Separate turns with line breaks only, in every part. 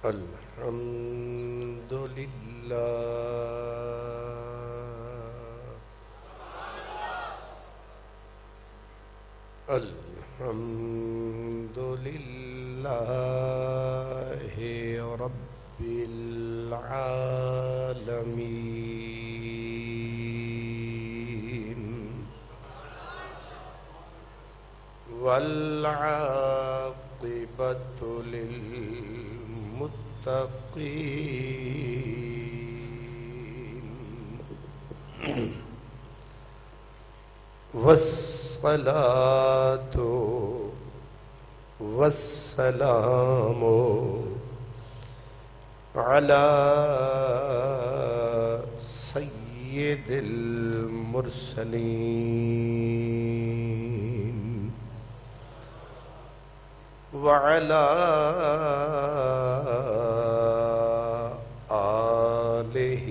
الحمد للہ الحمد للہ رب العالمین والعاقبۃ للمتقین والصلاة والسلام على سید المرسلین وعلى آلہ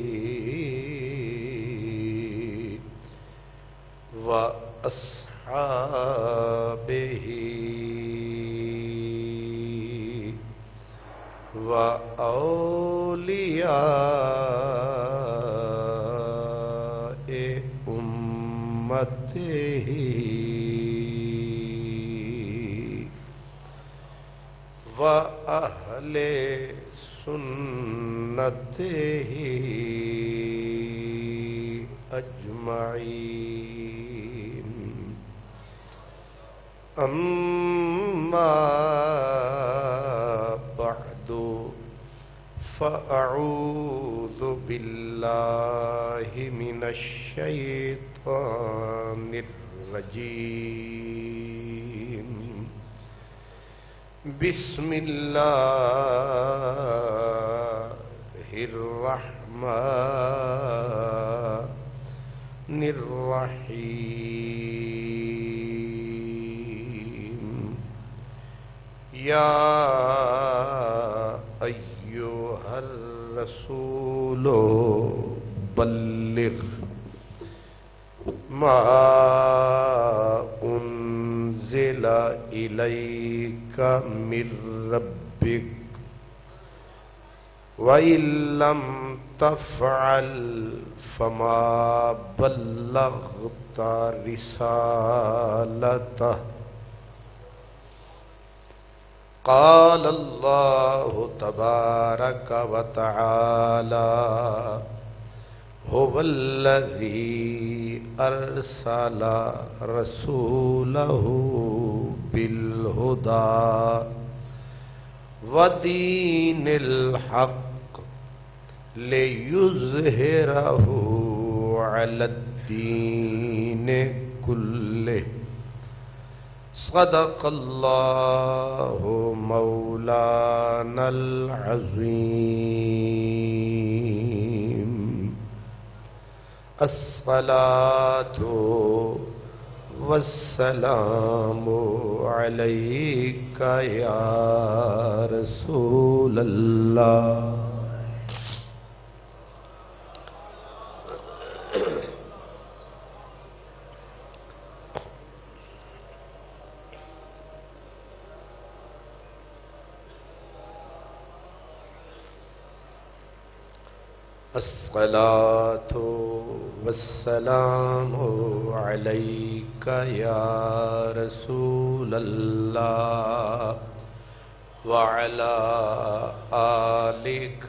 وأصحابه وأولياء أمته وأهل سنته أجمعين أما بعد فأعوذ بالله من الشيطان الرجيم بسم الله الرحمن الرحيم يا أيها الرسول بلغ ما أنزل إليك من ربك وإن لم تفعل فما بلغت رسالته قال الله تبارك وتعالى هو الذي أرسل رسوله بالهدى ودين الحق ليظهره على الدين كله صدق الله مولانا العظيم الصلاة والسلام عليك يا رسول الله الصلاة والسلام عليك يا رسول الله وعلى آلك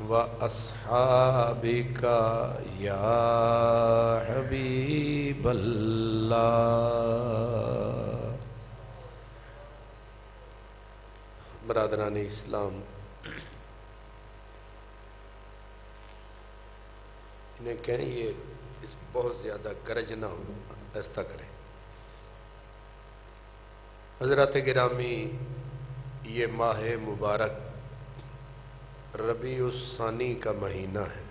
وأصحابك يا حبيب الله برادران اسلام، انہیں کہیں یہ اس بہت زیادہ گرج نہ ہو، ایسا کریں۔ حضرات گرامی، یہ ماہ مبارک ربیع الثانی کا مہینہ ہے۔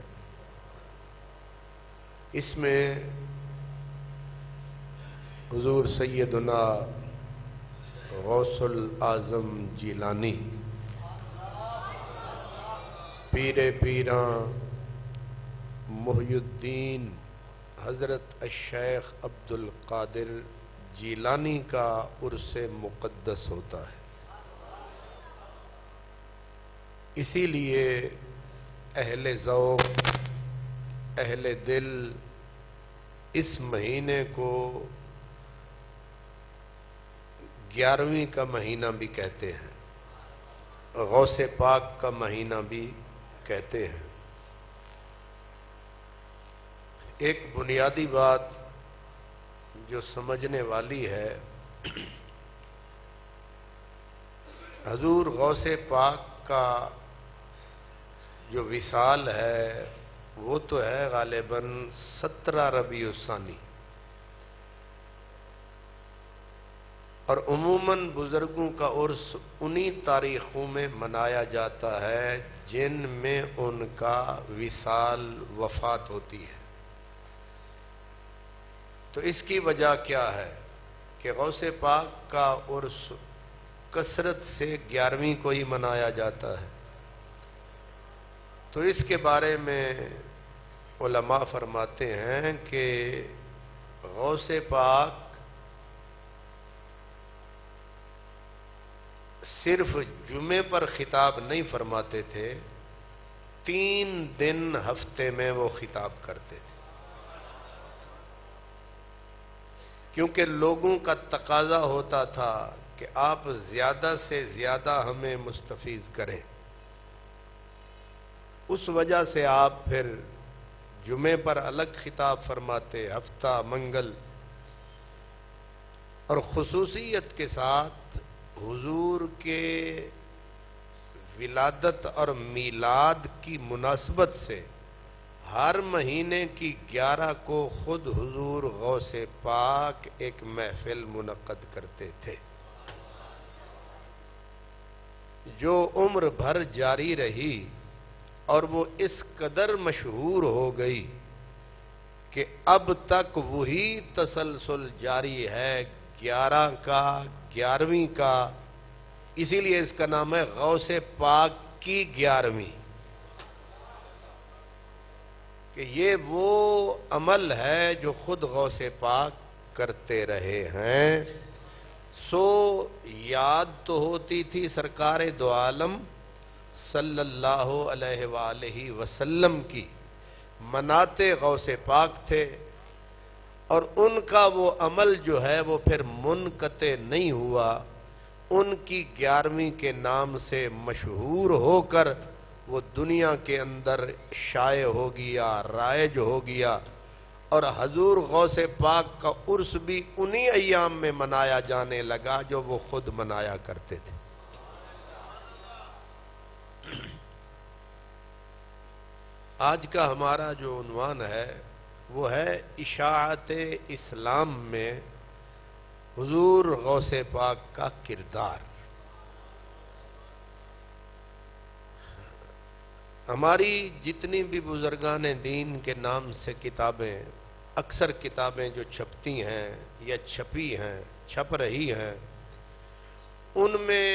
اس میں حضور سیدنا غوث الاعظم جیلانی پیر پیراں محی الدین حضرت الشیخ عبد القادر جیلانی کا عرس مقدس ہوتا ہے۔ اسی لیے اہل ذوق، اہل دل اس مہینے کو 11ویں کا مہینہ بھی کہتے ہیں، غوث پاک کا مہینہ بھی کہتے ہیں۔ ایک بنیادی بات جو سمجھنے والی ہے، حضور غوث پاک کا جو وصال ہے وہ تو ہے غالباً 17 ربیع الثانی، اور عموماً بزرگوں کا عرس انہی تاریخوں میں منایا جاتا ہے جن میں ان کا وصال، وفات ہوتی ہے۔ تو اس کی وجہ کیا ہے کہ غوث پاک کا عرس کثرت سے 11ویں کو ہی منایا جاتا ہے۔ تو اس کے بارے میں علماء فرماتے ہیں کہ غوث پاک صرف جمعے پر خطاب نہیں فرماتے تھے، 3 دن ہفتے میں وہ خطاب کرتے تھے، کیونکہ لوگوں کا تقاضا ہوتا تھا کہ آپ زیادہ سے زیادہ ہمیں مستفیض کریں۔ اس وجہ سے آپ پھر جمعے پر الگ خطاب فرماتے، ہفتہ، منگل، اور خصوصیت کے ساتھ حضور کے ولادت اور میلاد کی مناسبت سے ہر مہینے کی 11 کو خود حضور غوث پاک ایک محفل منعقد کرتے تھے، جو عمر بھر جاری رہی، اور وہ اس قدر مشہور ہو گئی کہ اب تک وہی تسلسل جاری ہے 11 کا، 11ویں کا، اسی لیے اس کا نام ہے غوث پاک کی 11ویں، کہ یہ وہ عمل ہے جو خود غوث پاک کرتے رہے ہیں۔ سو یاد تو ہوتی تھی سرکار دو عالم صلی اللہ علیہ وآلہ وسلم کی، مناتے غوث پاک تھے، اور ان کا وہ عمل جو ہے وہ پھر منقطع نہیں ہوا، ان کی 11ویں کے نام سے مشہور ہو کر وہ دنیا کے اندر شائع ہو گیا، رائج ہو گیا، اور حضور غوث پاک کا عرس بھی انہی ایام میں منایا جانے لگا جو وہ خود منایا کرتے تھے۔ آج کا ہمارا جو عنوان ہے وہ ہے اشاعت اسلام میں حضور غوث پاک کا کردار۔ ہماری جتنی بھی بزرگان دین کے نام سے کتابیں، اکثر کتابیں جو چھپتی ہیں یا چھپی ہیں، چھپ رہی ہیں، ان میں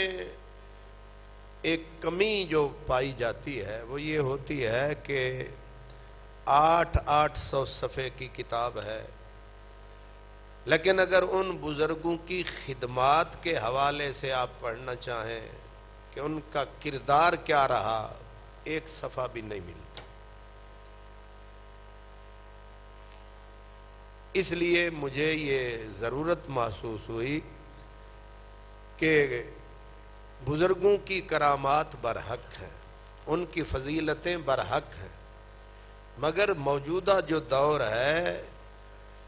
ایک کمی جو پائی جاتی ہے وہ یہ ہوتی ہے کہ 800 صفحے کی کتاب ہے، لیکن اگر ان بزرگوں کی خدمات کے حوالے سے آپ پڑھنا چاہیں کہ ان کا کردار کیا رہا، ایک صفحہ بھی نہیں ملتا۔ اس لیے مجھے یہ ضرورت محسوس ہوئی کہ بزرگوں کی کرامات برحق ہیں، ان کی فضیلتیں برحق ہیں، مگر موجودہ جو دور ہے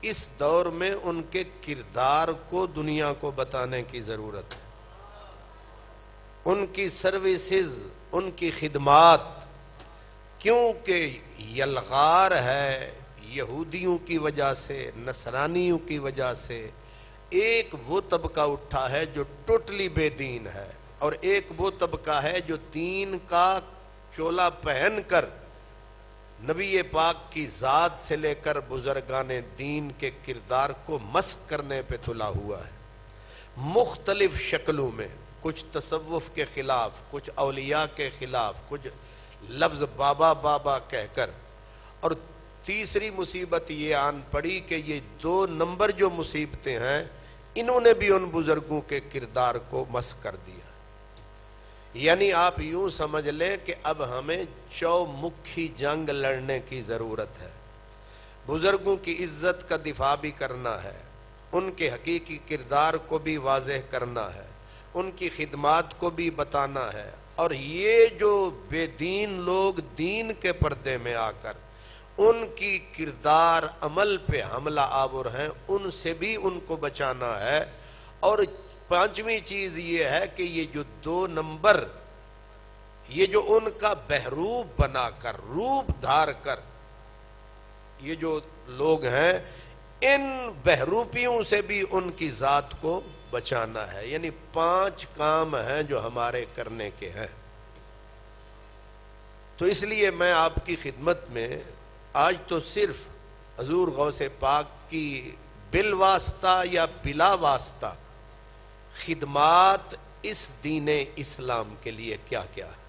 اس دور میں ان کے کردار کو دنیا کو بتانے کی ضرورت ہے، ان کی سروسز، ان کی خدمات، کیونکہ یلغار ہے یہودیوں کی وجہ سے، نصرانیوں کی وجہ سے، ایک وہ طبقہ اٹھا ہے جو ٹوٹلی بے دین ہے، اور ایک وہ طبقہ ہے جو دین کا چولا پہن کر نبی پاک کی ذات سے لے کر بزرگان دین کے کردار کو مسخ کرنے پہ تلا ہوا ہے، مختلف شکلوں میں، کچھ تصوف کے خلاف، کچھ اولیاء کے خلاف، کچھ لفظ بابا بابا کہہ کر، اور تیسری مصیبت یہ آن پڑی کہ یہ 2 نمبر جو مصیبتیں ہیں انہوں نے بھی ان بزرگوں کے کردار کو مسخ کر دیا۔ یعنی آپ یوں سمجھ لیں کہ اب ہمیں چومکھی جنگ لڑنے کی ضرورت ہے. بزرگوں کی عزت کا دفاع بھی کرنا ہے، ان کے حقیقی کردار کو بھی واضح کرنا ہے، ان کی خدمات کو بھی بتانا ہے، اور یہ جو بے دین لوگ دین کے پردے میں آ کر ان کی کردار عمل پہ حملہ آور ہیں ان سے بھی ان کو بچانا ہے. اور پانچویں چیز یہ ہے کہ یہ جو 2 نمبر یہ جو ان کا بہروپ بنا کر روپ دھار کر یہ جو لوگ ہیں ان بہروپیوں سے بھی ان کی ذات کو بچانا ہے. یعنی 5 کام ہیں جو ہمارے کرنے کے ہیں. تو اس لیے میں آپ کی خدمت میں آج تو صرف حضور غوث پاک کی بالواسطہ یا بلا واسطہ خدمات اس دین اسلام کے لیے کیا کیا ہے.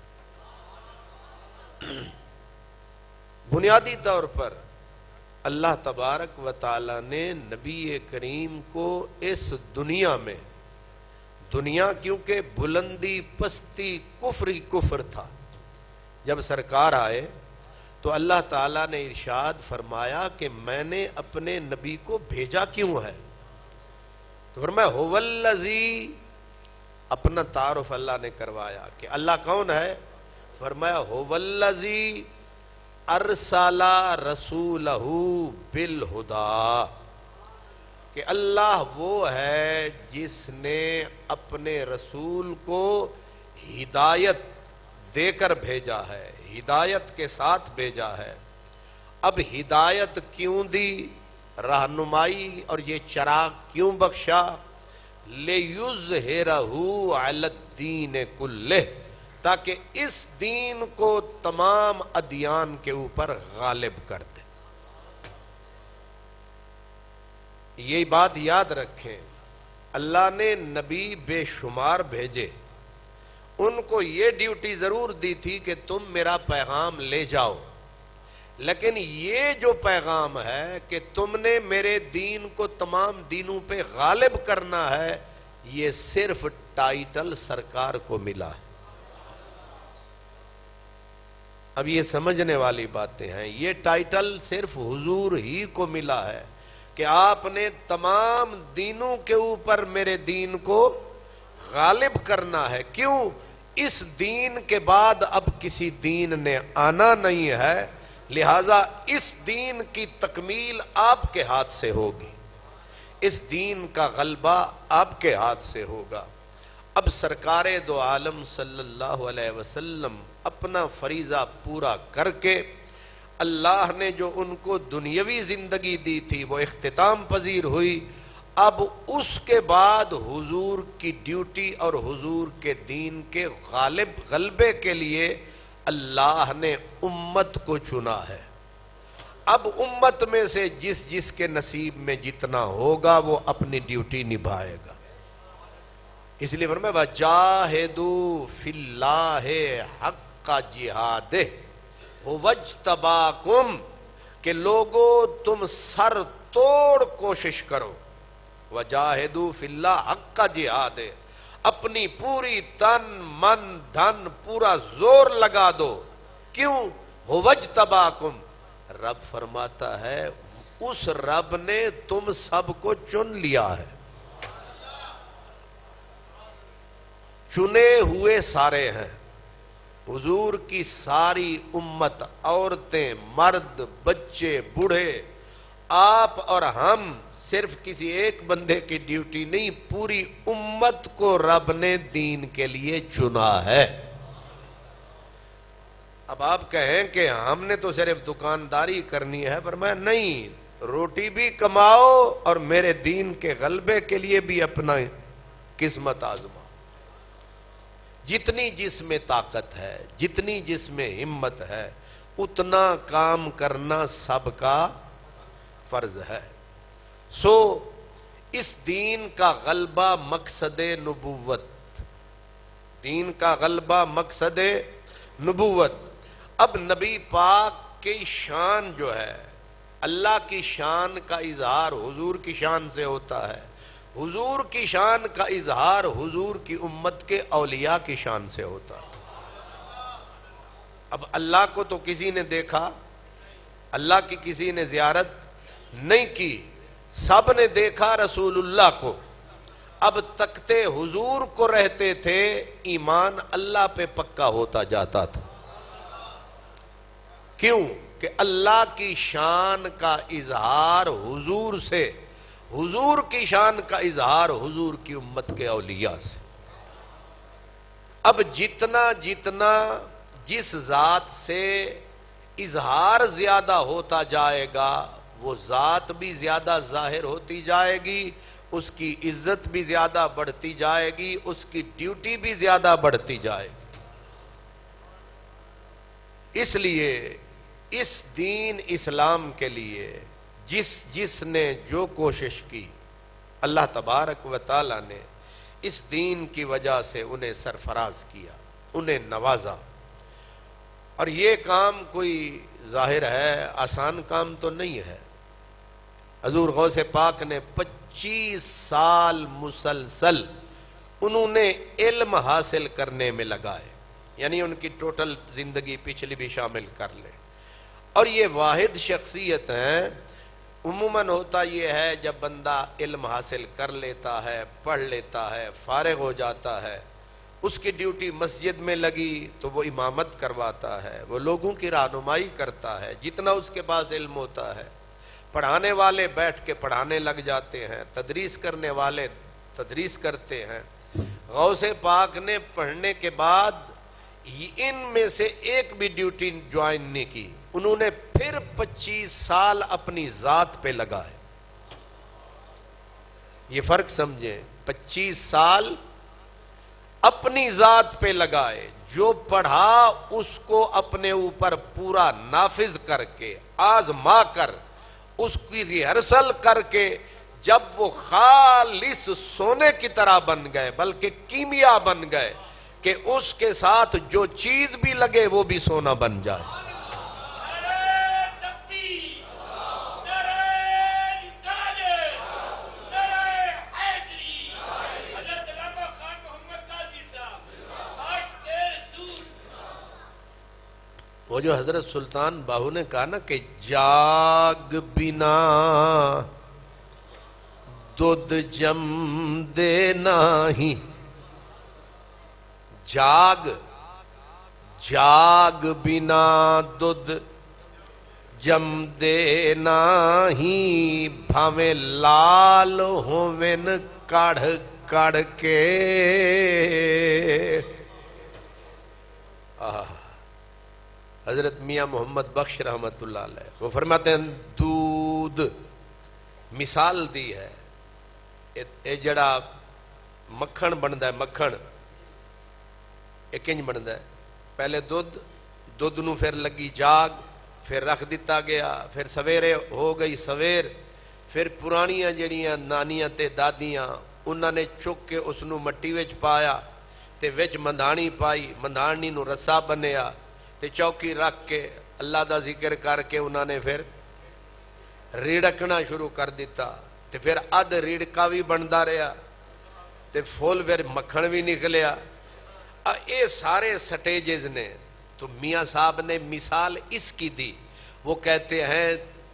بنیادی طور پر اللہ تبارک و تعالی نے نبی کریم کو اس دنیا میں، دنیا کیونکہ بلندی پستی کفر ہی کفر تھا، جب سرکار آئے تو اللہ تعالیٰ نے ارشاد فرمایا کہ میں نے اپنے نبی کو بھیجا کیوں ہے. تو فرمایا هو الذی، اپنا تعارف اللہ نے کروایا کہ اللہ کون ہے. فرمایا هو الذی ارسل رسولہ بالہدی، کہ اللہ وہ ہے جس نے اپنے رسول کو ہدایت دے کر بھیجا ہے، ہدایت کے ساتھ بھیجا ہے. اب ہدایت کیوں دی، رہنمائی اور یہ چراغ کیوں بخشا، لِيُظْهِرَهُ عَلَى الدِّينِ كُلِّهِ، تاکہ اس دین کو تمام ادیان کے اوپر غالب کر دے. یہ بات یاد رکھیں، اللہ نے نبی بے شمار بھیجے، ان کو یہ ڈیوٹی ضرور دی تھی کہ تم میرا پیغام لے جاؤ، لیکن یہ جو پیغام ہے کہ تم نے میرے دین کو تمام دینوں پہ غالب کرنا ہے، یہ صرف ٹائٹل سرکار کو ملا ہے. اب یہ سمجھنے والی باتیں ہیں، یہ ٹائٹل صرف حضور ہی کو ملا ہے کہ آپ نے تمام دینوں کے اوپر میرے دین کو غالب کرنا ہے. کیوں؟ اس دین کے بعد اب کسی دین نے آنا نہیں ہے، لہذا اس دین کی تکمیل آپ کے ہاتھ سے ہوگی، اس دین کا غلبہ آپ کے ہاتھ سے ہوگا. اب سرکار دو عالم صلی اللہ علیہ وسلم اپنا فریضہ پورا کر کے اللہ نے جو ان کو دنیاوی زندگی دی تھی وہ اختتام پذیر ہوئی. اب اس کے بعد حضور کی ڈیوٹی اور حضور کے دین کے غلبے کے لیے اللہ نے امت کو چنا ہے. اب امت میں سے جس جس کے نصیب میں جتنا ہوگا وہ اپنی ڈیوٹی نبھائے گا. اس لیے فرمایا وَجَاهِدُوا فِي اللَّهِ حَقَّ جِهَادِهِ هُوَ اجْتَبَاكُمْ، کہ لوگو تم سر توڑ کوشش کرو. وَجَاهِدُوا فِي اللَّهِ حَقَّ جِهَادِهِ، اپنی پوری تن من دھن پورا زور لگا دو. کیوں؟ هُوَ اجْتَبَاكُمْ، رب فرماتا ہے اس رب نے تم سب کو چن لیا ہے. چنے ہوئے سارے ہیں، حضور کی ساری امت، عورتیں، مرد، بچے، بوڑھے، آپ اور ہم، صرف کسی ایک بندے کی ڈیوٹی نہیں، پوری امت کو رب نے دین کے لیے چنا ہے. اب آپ کہیں کہ ہم نے تو صرف دکانداری کرنی ہے، فرمایا نہیں، روٹی بھی کماؤ اور میرے دین کے غلبے کے لیے بھی اپنا قسمت آزما. جتنی جس میں طاقت ہے، جتنی جس میں ہمت ہے، اتنا کام کرنا سب کا فرض ہے. سو اس دین کا غلبہ مقصد نبوت، دین کا غلبہ مقصد نبوت. اب نبی پاک کی شان جو ہے، اللہ کی شان کا اظہار حضور کی شان سے ہوتا ہے، حضور کی شان کا اظہار حضور کی امت کے اولیاء کی شان سے ہوتا ہے۔ اب اللہ کو تو کسی نے دیکھا، اللہ کی کسی نے زیارت نہیں کی، سب نے دیکھا رسول اللہ کو۔ اب تکتے حضور کو رہتے تھے، ایمان اللہ پہ پکا ہوتا جاتا تھا۔ کیوں کہ اللہ کی شان کا اظہار حضور سے، حضور کی شان کا اظہار حضور کی امت کے اولیاء سے۔ اب جتنا جتنا جس ذات سے اظہار زیادہ ہوتا جائے گا، وہ ذات بھی زیادہ ظاہر ہوتی جائے گی، اس کی عزت بھی زیادہ بڑھتی جائے گی، اس کی ڈیوٹی بھی زیادہ بڑھتی جائے گی۔ اس لیے اس دین اسلام کے لیے جس نے جو کوشش کی، اللہ تبارک و تعالی نے اس دین کی وجہ سے انہیں سرفراز کیا، انہیں نوازا۔ اور یہ کام کوئی ظاہر ہے آسان کام تو نہیں ہے۔ حضور غوث پاک نے 25 سال مسلسل انہوں نے علم حاصل کرنے میں لگائے، یعنی ان کی ٹوٹل زندگی پچھلی بھی شامل کر لے۔ اور یہ واحد شخصیت ہیں۔ عموماً ہوتا یہ ہے جب بندہ علم حاصل کر لیتا ہے، پڑھ لیتا ہے، فارغ ہو جاتا ہے، اس کی ڈیوٹی مسجد میں لگی تو وہ امامت کرواتا ہے، وہ لوگوں کی رہنمائی کرتا ہے جتنا اس کے پاس علم ہوتا ہے۔ پڑھانے والے بیٹھ کے پڑھانے لگ جاتے ہیں، تدریس کرنے والے تدریس کرتے ہیں۔ غوث پاک نے پڑھنے کے بعد ان میں سے ایک بھی ڈیوٹی جوائن نہیں کی، انہوں نے پھر 25 سال اپنی ذات پہ لگائے۔ یہ فرق سمجھیں، 25 سال اپنی ذات پہ لگائے، جو پڑھا اس کو اپنے اوپر پورا نافذ کر کے، آزما کر، اس کی ریہرسل کر کے، جب وہ خالص سونے کی طرح بن گئے، بلکہ کیمیا بن گئے کہ اس کے ساتھ جو چیز بھی لگے وہ بھی سونا بن جائے۔ وہ جو حضرت سلطان باہو نے کہا نا کہ جاگ بنا دودھ جم دے نہیں، جاگ بنا دودھ جم دے نہیں، بھاویں لال ہوویں کڑھ کڑھ کے۔ حضرت میاں محمد بخش رحمت اللہ علیہ وہ فرماتے ہیں دودھ مثال دی ہے، اے جڑا مکھن بندا ہے، مکھن ایک انج بندا ہے، پہلے دودھ نو پھر لگی جاگ، پھر رکھ دیتا گیا، پھر سویرے ہو گئی سویر، پھر پرانیاں جڑیاں نانیاں تے دادیاں انہاں نے چک کے اس نو مٹی وچ پایا تے وچ مندھانی پائی، مندھانی نو رسا بنیا تے چوکی رکھ کے اللہ دا ذکر کر کے انہوں نے پھر ریڑکنا شروع کر دیتا، تے پھر اد ریڑکا بھی بندا رہا تے فول پھر مکھن بھی نکلیا۔ اے سارے سٹیجز نے تو میاں صاحب نے مثال اس کی دی، وہ کہتے ہیں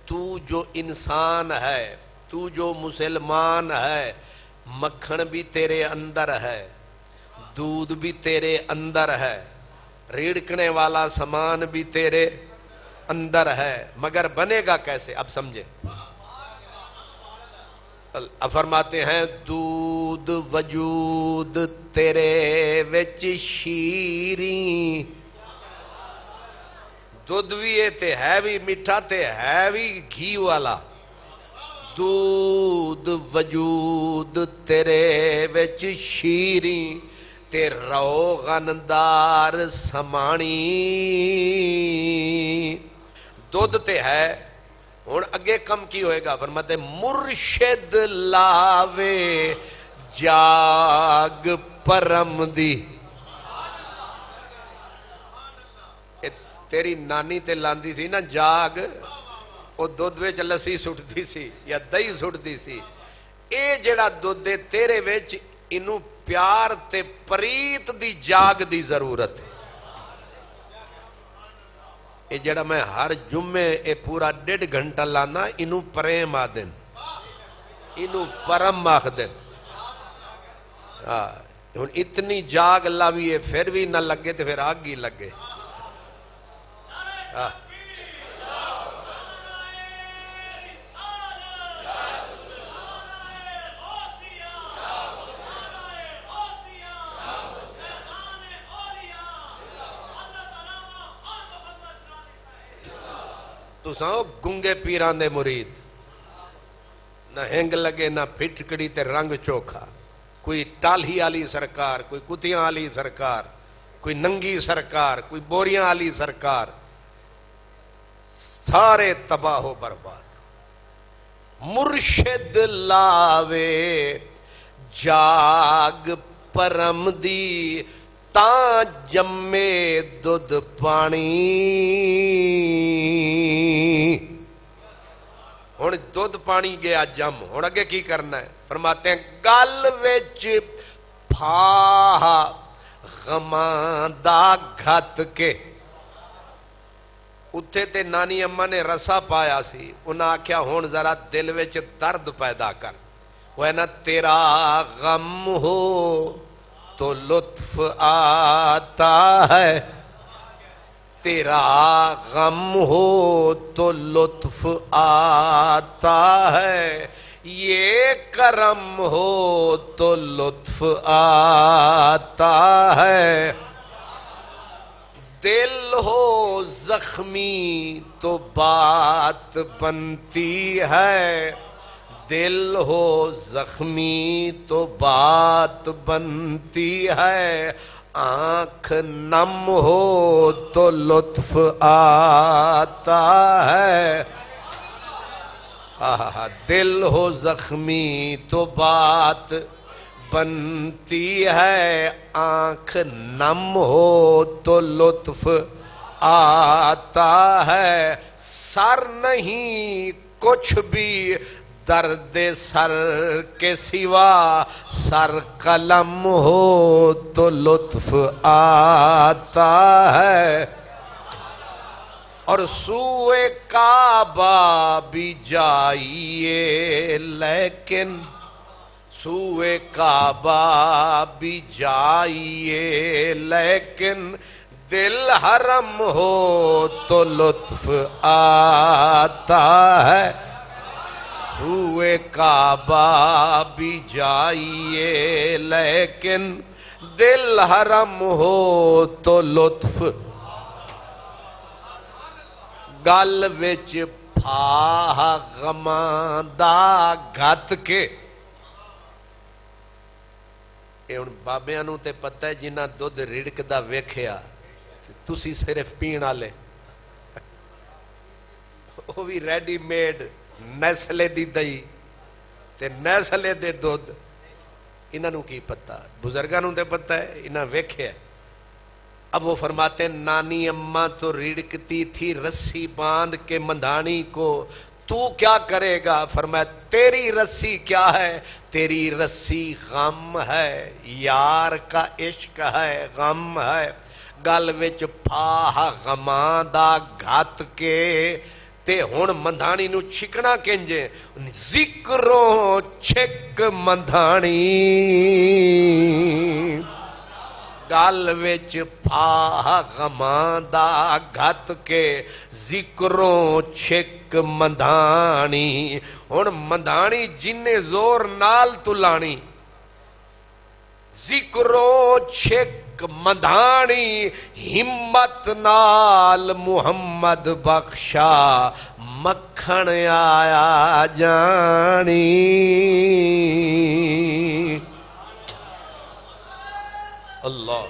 تو جو انسان ہے، تو جو مسلمان ہے، مکھن بھی تیرے اندر ہے، دودھ بھی تیرے اندر ہے، ریڑکنے والا سامان بھی تیرے اندر ہے، مگر بنے گا کیسے؟ اب سمجھے، فرماتے ہیں دودھ وجود تیرے وچ شیریں، دودھ بھی تے ہے بھی میٹھا تے ہے بھی گھی والا، دودھ وجود تیرے وچ شیریں تے روغندار سمانی، دودھ تے ہے، ہن اگے کم کی ہوئے گا؟ فرماتے مرشد لاوے جاگ پرم دی، تیری نانی تے لاندی سی نا جاگ، وہ دودھ وچ لسی سٹتی سی یا دہی سٹتی سی، اے جڑا دودھ ہے تیرے وچ انہوں پیار تے پریت دی جاگ دی ضرورت ہے. اے جڑا میں ہر جمعے اے پورا 1.5 گھنٹہ لانا انہوں پریم آدن انہوں پرم آخدن. اتنی جاگ لاوی ہے پھر بھی نہ لگے تو پھر آگ ہی لگے. تو ساؤ گنگے پیران دے مرید نہ ہنگ لگے نہ پھٹکڑی تے رنگ چوکھا. کوئی ٹالہی آلی سرکار, کوئی کتیاں آلی سرکار, کوئی ننگی سرکار, کوئی بوریاں آلی سرکار, سارے تباہ و برباد. مرشد لاوے جاگ پرم دی تاں جمے دودھ پانی. ہن دودھ پانی گیا جم, ہن اگے کی کرنا ہے؟ فرماتے ہیں گل وچ پھا غماں دا گھت کے. اتھے تے نانی اماں نے رسا پایا سی, انہاں آکھیا ہون ذرا دل وچ درد پیدا کر. وہ ہے نا تیرا غم ہو تو لطف آتا ہے, تیرا غم ہو تو لطف آتا ہے, یہ کرم ہو تو لطف آتا ہے. دل ہو زخمی تو بات بنتی ہے, دل ہو زخمی تو بات بنتی ہے, آنکھ نم ہو تو لطف آتا ہے. دل ہو زخمی تو بات بنتی ہے, آنکھ نم ہو تو لطف آتا ہے. سر نہیں کچھ بھی درد سر کے سوا, سر قلم ہو تو لطف آتا ہے. اور سوئے کعبہ بھی جائیے لیکن, سوئے کعبہ بھی جائیے لیکن, دل حرم ہو تو لطف آتا ہے. سوئے کعبہ بھی جائیے لیکن, دل حرم ہو تو لطف. گل وچ پھا غماں دا گھت کے. اے ہن بابیاں نوں تے پتہ ہے جنہاں دودھ رڑکدا ویکھیا, تسی صرف پین والے, وہ بھی ریڈی میڈ نیسلے دی دہی تے نیسلے دے دودھ. انہاں نوں کی پتہ, بزرگاں نوں تے پتہ ہے, انہاں ویکھیا. اب وہ فرماتے ہیں نانی اماں تو رڑکتی تھی رسی باندھ کے مندھانی کو, تو کیا کرے گا؟ فرمایا تیری رسی کیا ہے, تیری رسی غم ہے, یار کا عشق ہے, غم ہے. گل وچ پھا غماں دا گھت کے, تے ہن مندھانی نو چھکنا کنجے, ذکروں چھک مندھانی. گل وچ پھا غماں دا گھت کے, ذکروں چھک مندھانی. ہن مندھانی جنے زور نال تلانی, ذکروں چھک مندھانی, ہمت نال محمد بخشا مکھن آیا جانی. اللہ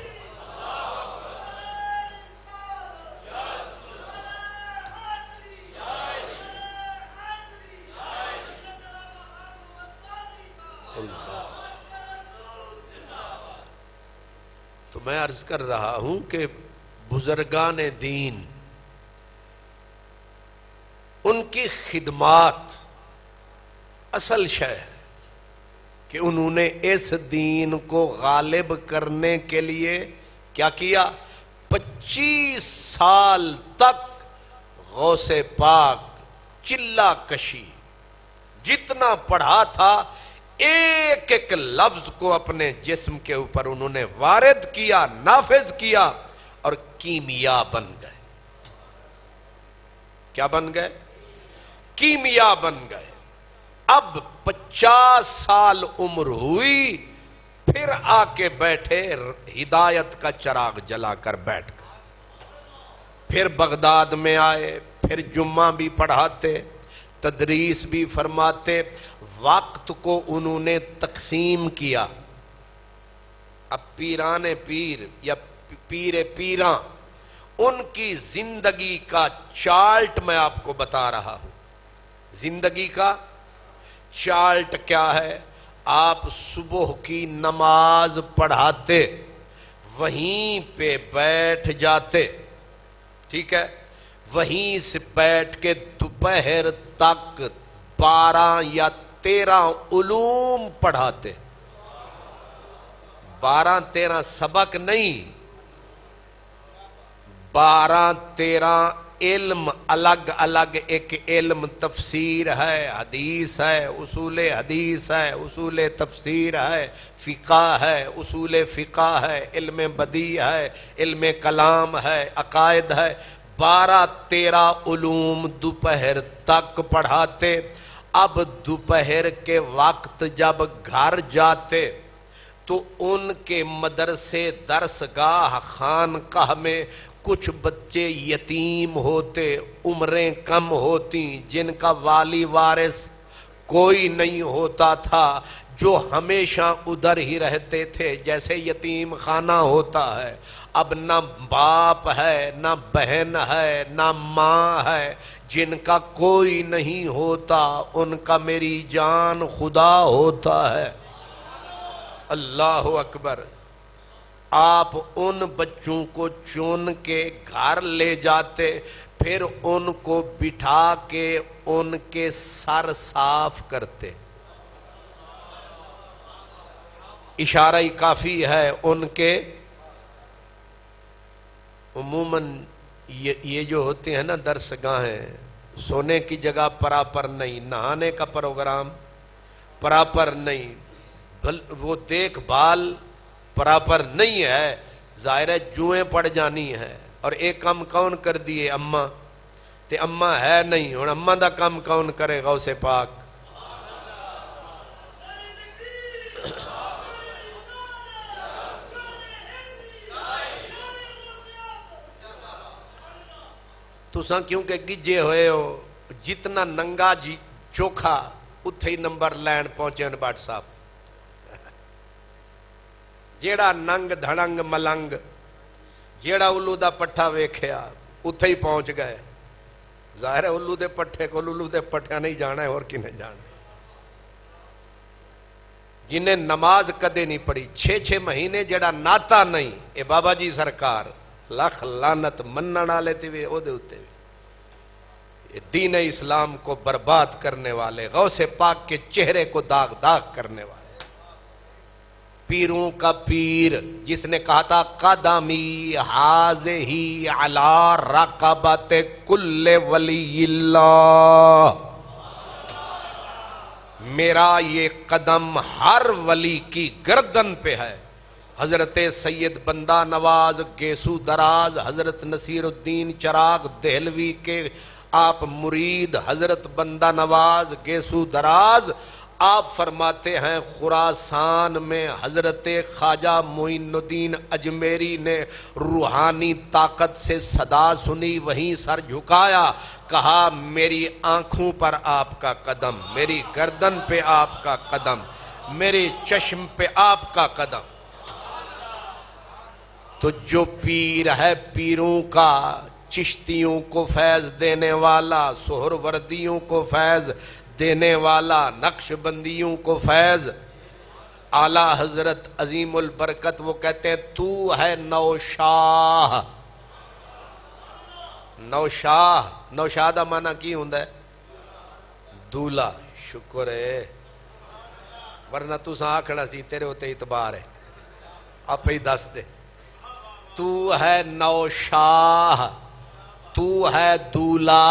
تو میں عرض کر رہا ہوں کہ بزرگان دین, ان کی خدمات اصل شے ہے. کہ انہوں نے اس دین کو غالب کرنے کے لیے کیا کیا؟ 25 سال تک غوث پاک چلا کشی، جتنا پڑھا تھا ایک ایک لفظ کو اپنے جسم کے اوپر انہوں نے وارد کیا، نافذ کیا، اور کیمیا بن گئے۔ کیا بن گئے؟ کیمیا بن گئے۔ اب 50 سال عمر ہوئی، پھر آ کے بیٹھے، ہدایت کا چراغ جلا کر بیٹھ گئے۔ پھر بغداد میں آئے، پھر جمعہ بھی پڑھاتے، تدریس بھی فرماتے، وقت کو انہوں نے تقسیم کیا۔ اب پیران پیر یا پیر پیراں، ان کی زندگی کا چارٹ میں آپ کو بتا رہا ہوں۔ زندگی کا چارٹ کیا ہے؟ آپ صبح کی نماز پڑھاتے، وہیں پہ بیٹھ جاتے، ٹھیک ہے، وہیں سے بیٹھ کے دوپہر تک 12 یا 13 علوم پڑھاتے۔ 12-13 سبق نہیں، 12-13 علم الگ الگ۔ ایک علم تفسیر ہے، حدیث ہے، اصول حدیث ہے، اصول تفسیر ہے، فقہ ہے، اصول فقہ ہے، علم بدیع ہے، علم کلام ہے، عقائد ہے۔ 12-13 علوم دوپہر تک پڑھاتے۔ اب دوپہر کے وقت جب گھر جاتے تو ان کے مدرسے، درسگاہ، خانقاہ میں کچھ بچے یتیم ہوتے، عمریں کم ہوتی، جن کا والی وارث کوئی نہیں ہوتا تھا، جو ہمیشہ ادھر ہی رہتے تھے، جیسے یتیم خانہ ہوتا ہے۔ اب نہ باپ ہے، نہ بہن ہے، نہ ماں ہے، جن کا کوئی نہیں ہوتا، ان کا میری جان خدا ہوتا ہے۔ اللہ اکبر۔ آپ ان بچوں کو چن کے گھر لے جاتے، پھر ان کو بٹھا کے ان کے سر صاف کرتے۔ اشارہ ہی کافی ہے ان کے۔ عموماً یہ جو ہوتے ہیں نا درسگاہیں، سونے کی جگہ پراپر نہیں، نہانے کا پروگرام پراپر نہیں، وہ دیکھ بھال پراپر نہیں ہے، ظاہر ہے جوئیں پڑ جانی ہے۔ اور ایک کام کون کر دیے؟ اماں تے اماں ہے نہیں، اور اماں دا کام کون کرے؟ غوث پاک۔ تساں کیونکہ گجے ہوئے ہو، جتنا ننگا جی چوکھا اتھے ہی نمبر لین پہنچے ان بٹ صاحب۔ جیڑا ننگ دھڑنگ ملنگ، جیڑا الو دا پٹھا ویکھیا اتھے ہی پہنچ گئے۔ ظاہر ہے الو دے پٹھے کو الو دے پٹھا نہیں جانا ہے، اور کنے جانا ہے؟ جنہیں نماز کدے نہیں پڑھی 6 مہینے، جیڑا ناتا نہیں، اے بابا جی سرکار لکھ لعنت منن والے تے وی او دے اوتے وی، دین اسلام کو برباد کرنے والے، غوث پاک کے چہرے کو داغ داغ کرنے والے، پیروں کا پیر، جس نے کہا تھا قدمی حاذہی علی رقبت کل ولی اللہ، میرا یہ قدم ہر ولی کی گردن پہ ہے۔ حضرت سید بندہ نواز گیسو دراز، حضرت نصیر الدین چراغ دہلوی کے آپ مرید حضرت بندہ نواز گیسو دراز، آپ فرماتے ہیں خراسان میں حضرت خواجہ معین الدین اجمیری نے روحانی طاقت سے صدا سنی، وہیں سر جھکایا، کہا میری آنکھوں پر آپ کا قدم، میری گردن پہ آپ کا قدم، میرے چشم پہ آپ کا قدم۔ تو جو پیر ہے پیروں کا، چشتیوں کو فیض دینے والا، سہروردیوں کو فیض دینے والا، نقش بندیوں کو فیض، اعلی حضرت عظیم البرکت وہ کہتے ہیں تو ہے نوشاہ۔ نوشاہ، نوشاہ دا معنی کی ہوندا ہے؟ دولہ۔ شکر ہے ورنہ تو سا آکھڑا سی تیرے ہوتے اعتبار ہے آپ ہی دس دے تو ہے نوشاہ تو ہے دولا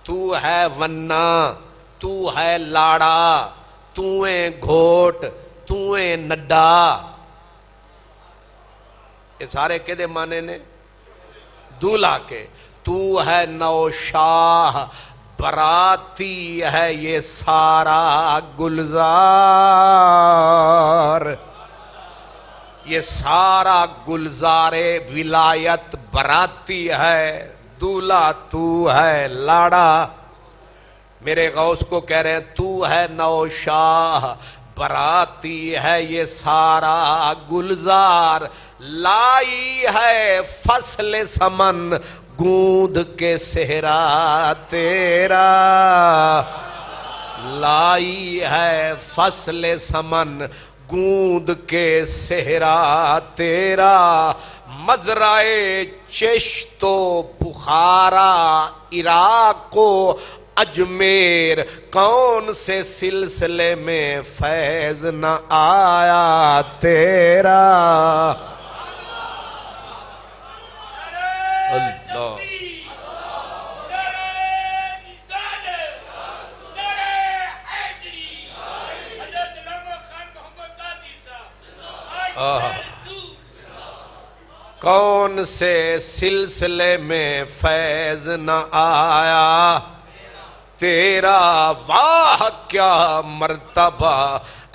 تو ہے ونا تو ہے لاڑا تو ہے گھوٹ تو ہے نڈا یہ سارے کدے مانے نے دولا کے تو ہے نوشاہ براتی ہے یہ سارا گلزار یہ سارا گلزار ولایت براتی ہے دولا تو ہے لاڑا میرے غوث کو کہہ رہے ہیں تو ہے نوشاہ براتی ہے یہ سارا گلزار لائی ہے فصل سمن گوند کے صحرا تیرا لائی ہے فصل سمن گوند کے صحرا تیرا مزرعے چشت و بخارا عراق و اجمیر کون سے سلسلے میں فیض نہ آیا تیرا اللہ کون سے سلسلے میں فیض نہ آیا تیرا واہ کیا مرتبہ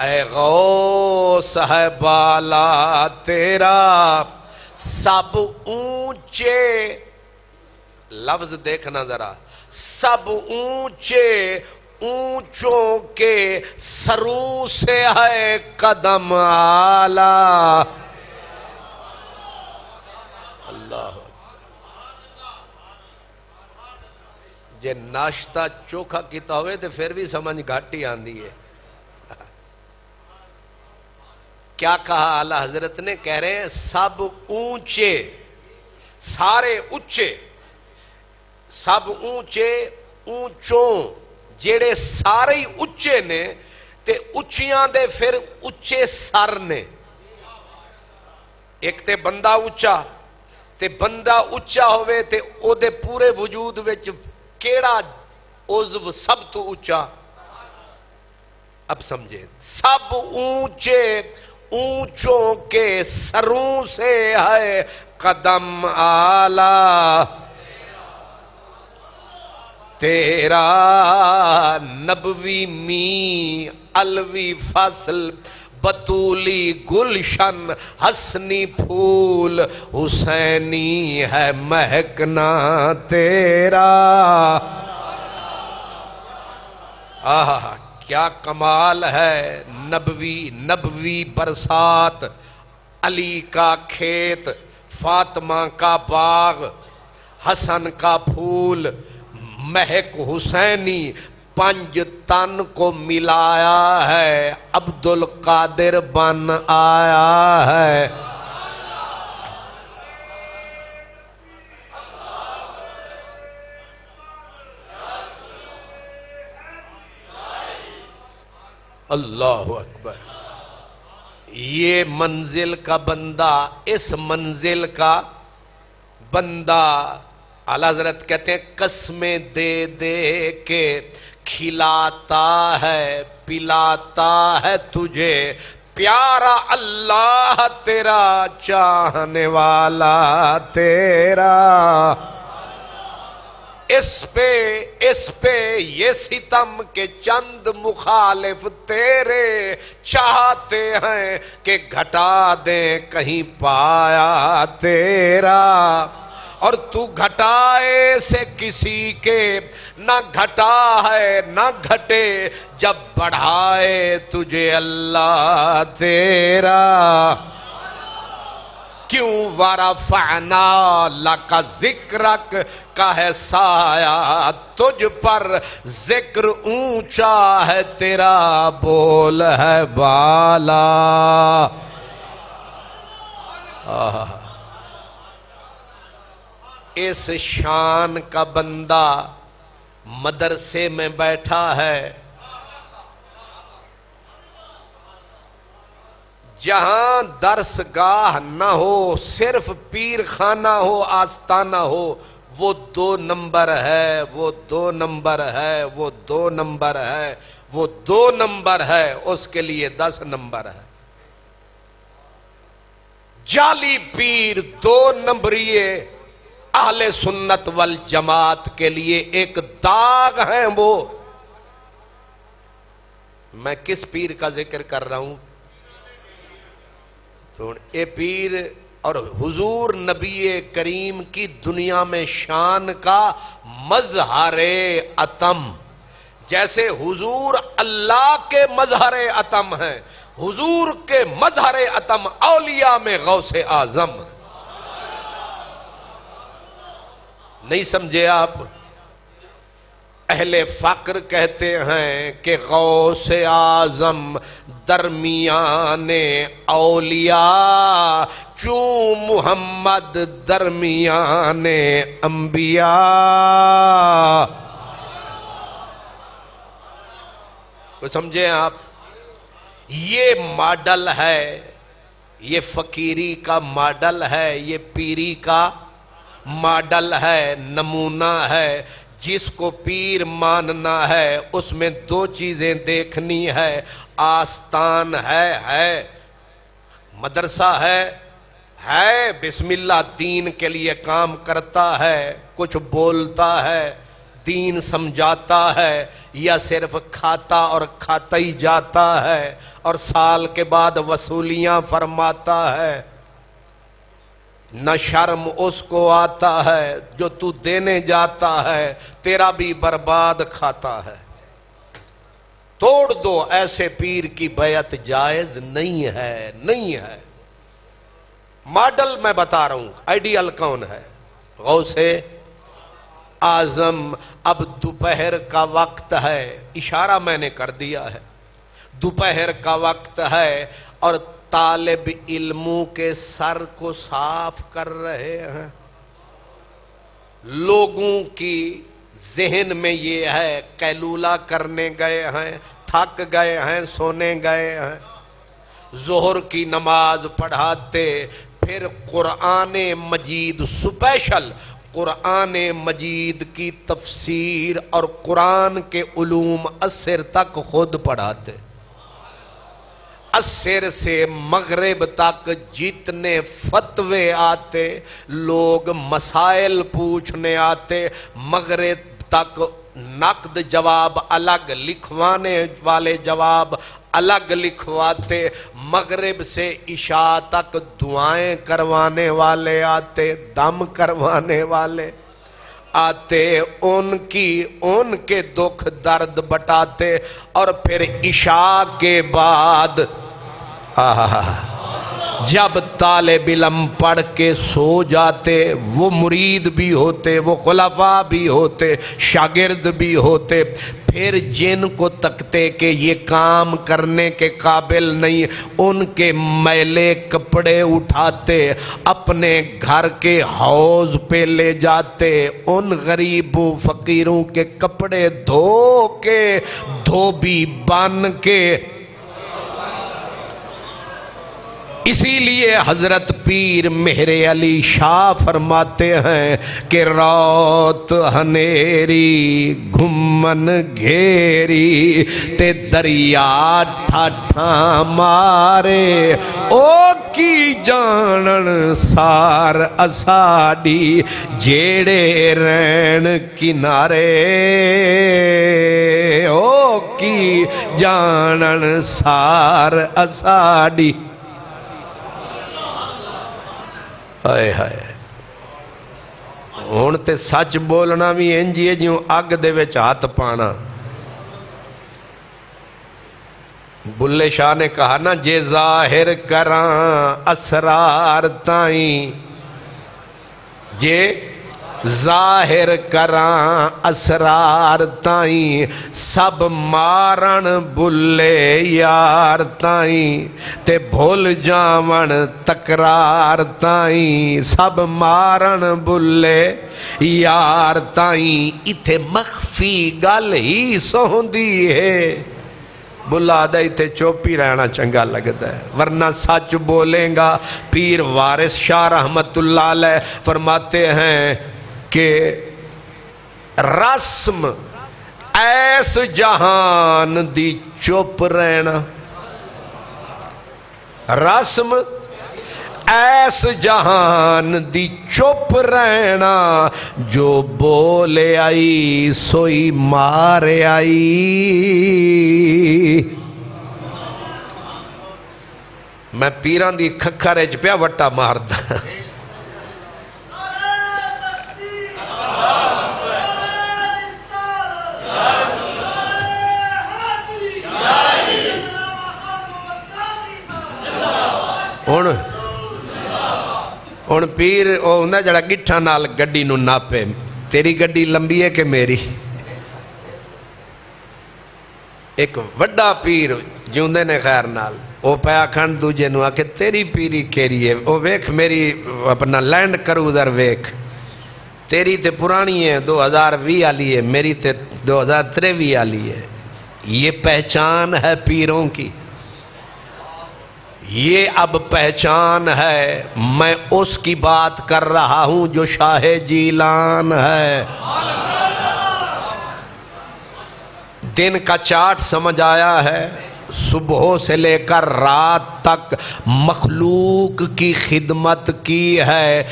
اے غوث ہے بالا تیرا سب اونچے لفظ دیکھنا ذرا سب اونچے اونچوں کے سروں سے ہے قدم آلہ اللہ جے ناشتہ چوکھا کیتا ہوئے تو پھر بھی سمجھ گھاٹی آندھی ہے کیا کہا اعلی حضرت نے کہہ رہے ہیں سب اونچے سارے اونچے سب اونچے اونچوں جیڑے سارے اونچے نے تے اونچیاں دے پھر اونچے سر نے ایک تے بندہ اونچا تے بندہ اونچا ہوئے تے او دے پورے وجود وچ کیڑا عضو سب تو اونچا اب سمجھے سب اونچے اونچوں کے سروں سے ہے قدم آلہ تیرا نبوی می الوی فصل بطولی گلشن حسنی پھول حسینی ہے مہکنا تیرا کیا کمال ہے نبوی برسات علی کا کھیت فاطمہ کا باغ حسن کا پھول مہک حسینی پنج تن کو ملایا ہے عبد القادر بن آیا ہے اللہ اکبر یہ منزل کا بندہ اس منزل کا بندہ اعلیٰ حضرت کہتے ہیں قسمیں دے دے کے کھلاتا ہے پلاتا ہے تجھے پیارا اللہ تیرا چاہنے والا تیرا اس پہ یہ ستم کے چند مخالف تیرے چاہتے ہیں کہ گھٹا دیں کہیں پایا تیرا اور تو گھٹائے سے کسی کے نہ گھٹا ہے نہ گھٹے جب بڑھائے تجھے اللہ تیرا کیوں ورفعنا لک ذکرک کا ہے سایہ تجھ پر ذکر اونچا ہے تیرا بول ہے بالا اس شان کا بندہ مدرسے میں بیٹھا ہے جہاں درس گاہ نہ ہو، صرف پیر خانہ ہو، آستانہ ہو، وہ 2 نمبر ہے، وہ 2 نمبر ہے، وہ 2 نمبر ہے، وہ 2 نمبر ہے، اس کے لیے 10 نمبر ہے۔ جعلی پیر 2 نمبریے اہل سنت والجماعت کے لیے ایک داغ ہیں۔ وہ میں کس پیر کا ذکر کر رہا ہوں؟ تو اے پیر اور حضور نبی کریم کی دنیا میں شان کا مظہر عتم، جیسے حضور اللہ کے مظہر عتم ہیں، حضور کے مظہر عتم اولیاء میں غوث اعظم۔ نہیں سمجھے آپ؟ اہل فقر کہتے ہیں کہ غوث اعظم درمیان اولیاء، چوں محمد درمیان انبیاء۔ تو سمجھیں آپ، یہ ماڈل ہے، یہ فقیری کا ماڈل ہے، یہ پیری کا ماڈل ہے، نمونہ ہے۔ جس کو پیر ماننا ہے اس میں 2 چیزیں دیکھنی ہے، آستان ہے، مدرسہ ہے، بسم اللہ دین کے لیے کام کرتا ہے، کچھ بولتا ہے، دین سمجھاتا ہے، یا صرف کھاتا اور کھاتا ہی جاتا ہے اور سال کے بعد وصولیاں فرماتا ہے۔ نہ شرم اس کو آتا ہے جو تو دینے جاتا ہے، تیرا بھی برباد کھاتا ہے۔ توڑ دو، ایسے پیر کی بیعت جائز نہیں ہے، نہیں ہے۔ ماڈل میں بتا رہا ہوں، آئیڈیل کون ہے؟ غوث اعظم۔ اب دوپہر کا وقت ہے، اشارہ میں نے کر دیا ہے، دوپہر کا وقت ہے اور طالب علموں کے سر کو صاف کر رہے ہیں۔ لوگوں کی ذہن میں یہ ہے قیلولہ کرنے گئے ہیں، تھک گئے ہیں، سونے گئے ہیں، ظہر کی نماز پڑھاتے، پھر قرآن مجید اسپیشل قرآن مجید کی تفسیر اور قرآن کے علوم عصر تک خود پڑھاتے۔ عصر سے مغرب تک جتنے فتوے آتے، لوگ مسائل پوچھنے آتے، مغرب تک نقد جواب الگ، لکھوانے والے جواب الگ لکھواتے، مغرب سے عشاء تک دعائیں کروانے والے آتے، دم کروانے والے آتے، ان کے دکھ درد بٹاتے، اور پھر عشاء کے بعد جب طالب علم پڑھ کے سو جاتے، وہ مرید بھی ہوتے، وہ خلفاء بھی ہوتے، شاگرد بھی ہوتے، پھر جن کو تکتے کہ یہ کام کرنے کے قابل نہیں، ان کے میلے کپڑے اٹھاتے، اپنے گھر کے حوض پہ لے جاتے، ان غریبوں فقیروں کے کپڑے دھو کے، دھوبی بن کے۔ اسی لیے حضرت پیر مہر علی شاہ فرماتے ہیں کہ رات ہنیری گھمن گھیری تے دریا ٹھاٹھا مارے، او کی جانن سار اساڈی جیڑے رین کنارے، او کی جانن سار اساڈی۔ ہائے ہائے، ہن تے سچ بولنا بھی انجی ہے جیوں اگ دے وچ ہاتھ پانا۔ بلے شاہ نے کہا نا، جے ظاہر کراں اسرار تائیں، جے ظاہر کراں اسرار تائیں، سب مارن بلے یار تائیں، تے بھول جاون تکرار تائیں، سب مارن بلے یار تائیں۔ ایتھے مخفی گل ہی سوندی ہے، بلا دے تے چوپی رہنا چنگا لگتا ہے، ورنہ سچ بولیں گا۔ پیر وارث شاہ رحمت اللہ علیہ فرماتے ہیں کہ رسم ایس جہان دی چپ رہنا، رسم ایس جہان دی چپ رہنا، جو بولے آئی سوئی مارے آئی۔ میں پیران دی کھکھر اچ پیا وٹا ماردا، ہن پیر او ہوندا جڑا گٹھاں نال گڈی نو ناپے، تیری گڈی لمبی ہے کہ میری؟ ایک وڈا پیر جوندے نے خیر نال او پیا کھن دوجے نو آکھے تیری پیری کیری ہے؟ او ویکھ میری اپنا لینڈ کروزر ویکھ، تیری تے پرانی ہے 2020 والی ہے، میری تے 2023 والی ہے۔ یہ پہچان ہے پیروں کی، یہ اب پہچان ہے۔ میں اس کی بات کر رہا ہوں جو شاہ جیلان ہے۔ دن کا چاٹ سمجھ آیا ہے، صبح سے لے کر رات تک مخلوق کی خدمت کی ہے۔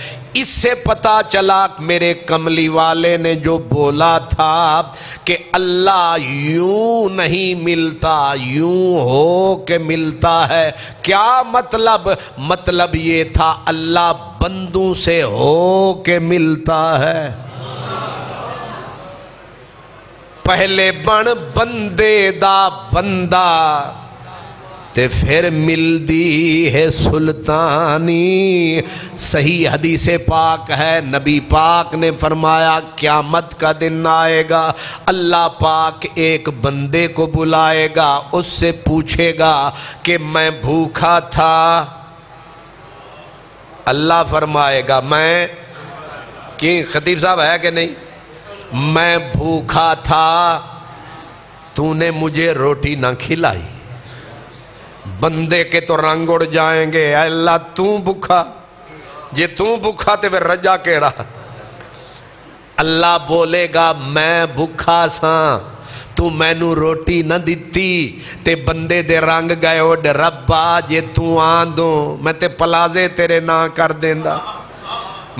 اس سے پتا چلا میرے کملی والے نے جو بولا تھا کہ اللہ یوں نہیں ملتا، یوں ہو کے ملتا ہے۔ کیا مطلب؟ مطلب یہ تھا اللہ بندوں سے ہو کے ملتا ہے۔ پہلے بن بندے دا بندہ تے پھر ملدی ہے سلطانی۔ صحیح حدیث پاک ہے، نبی پاک نے فرمایا قیامت کا دن آئے گا، اللہ پاک ایک بندے کو بلائے گا، اس سے پوچھے گا کہ میں بھوکا تھا؟ اللہ فرمائے گا میں کہ خطیب صاحب ہے کہ نہیں، میں بھوکا تھا، تو نے مجھے روٹی نہ کھلائی۔ بندے کے تو رنگ اڑ جائیں گے، اے اللہ تو بھوکا، جے تو بھوکا تے پھر رجا کیڑا؟ اللہ بولے گا میں بھوکا ساں، تو مینو روٹی نہ دیتی تے بندے دے رنگ گئے اڑ، ربا جے تو آندوں میں تے پلازے تیرے نہ کر دیندا،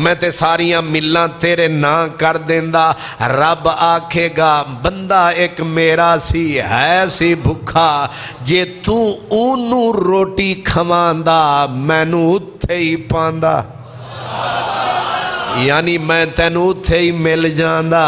میں تے ساریاں ملاں تیرے نہ کر دیندا۔ رب آکھے گا بندہ ایک میرا سی ہے سی بھکھا، جے تو اونوں روٹی کھواندا مینوں اتھے ہی پاندا، یعنی میں تینوں اتھے ہی مل جاندا۔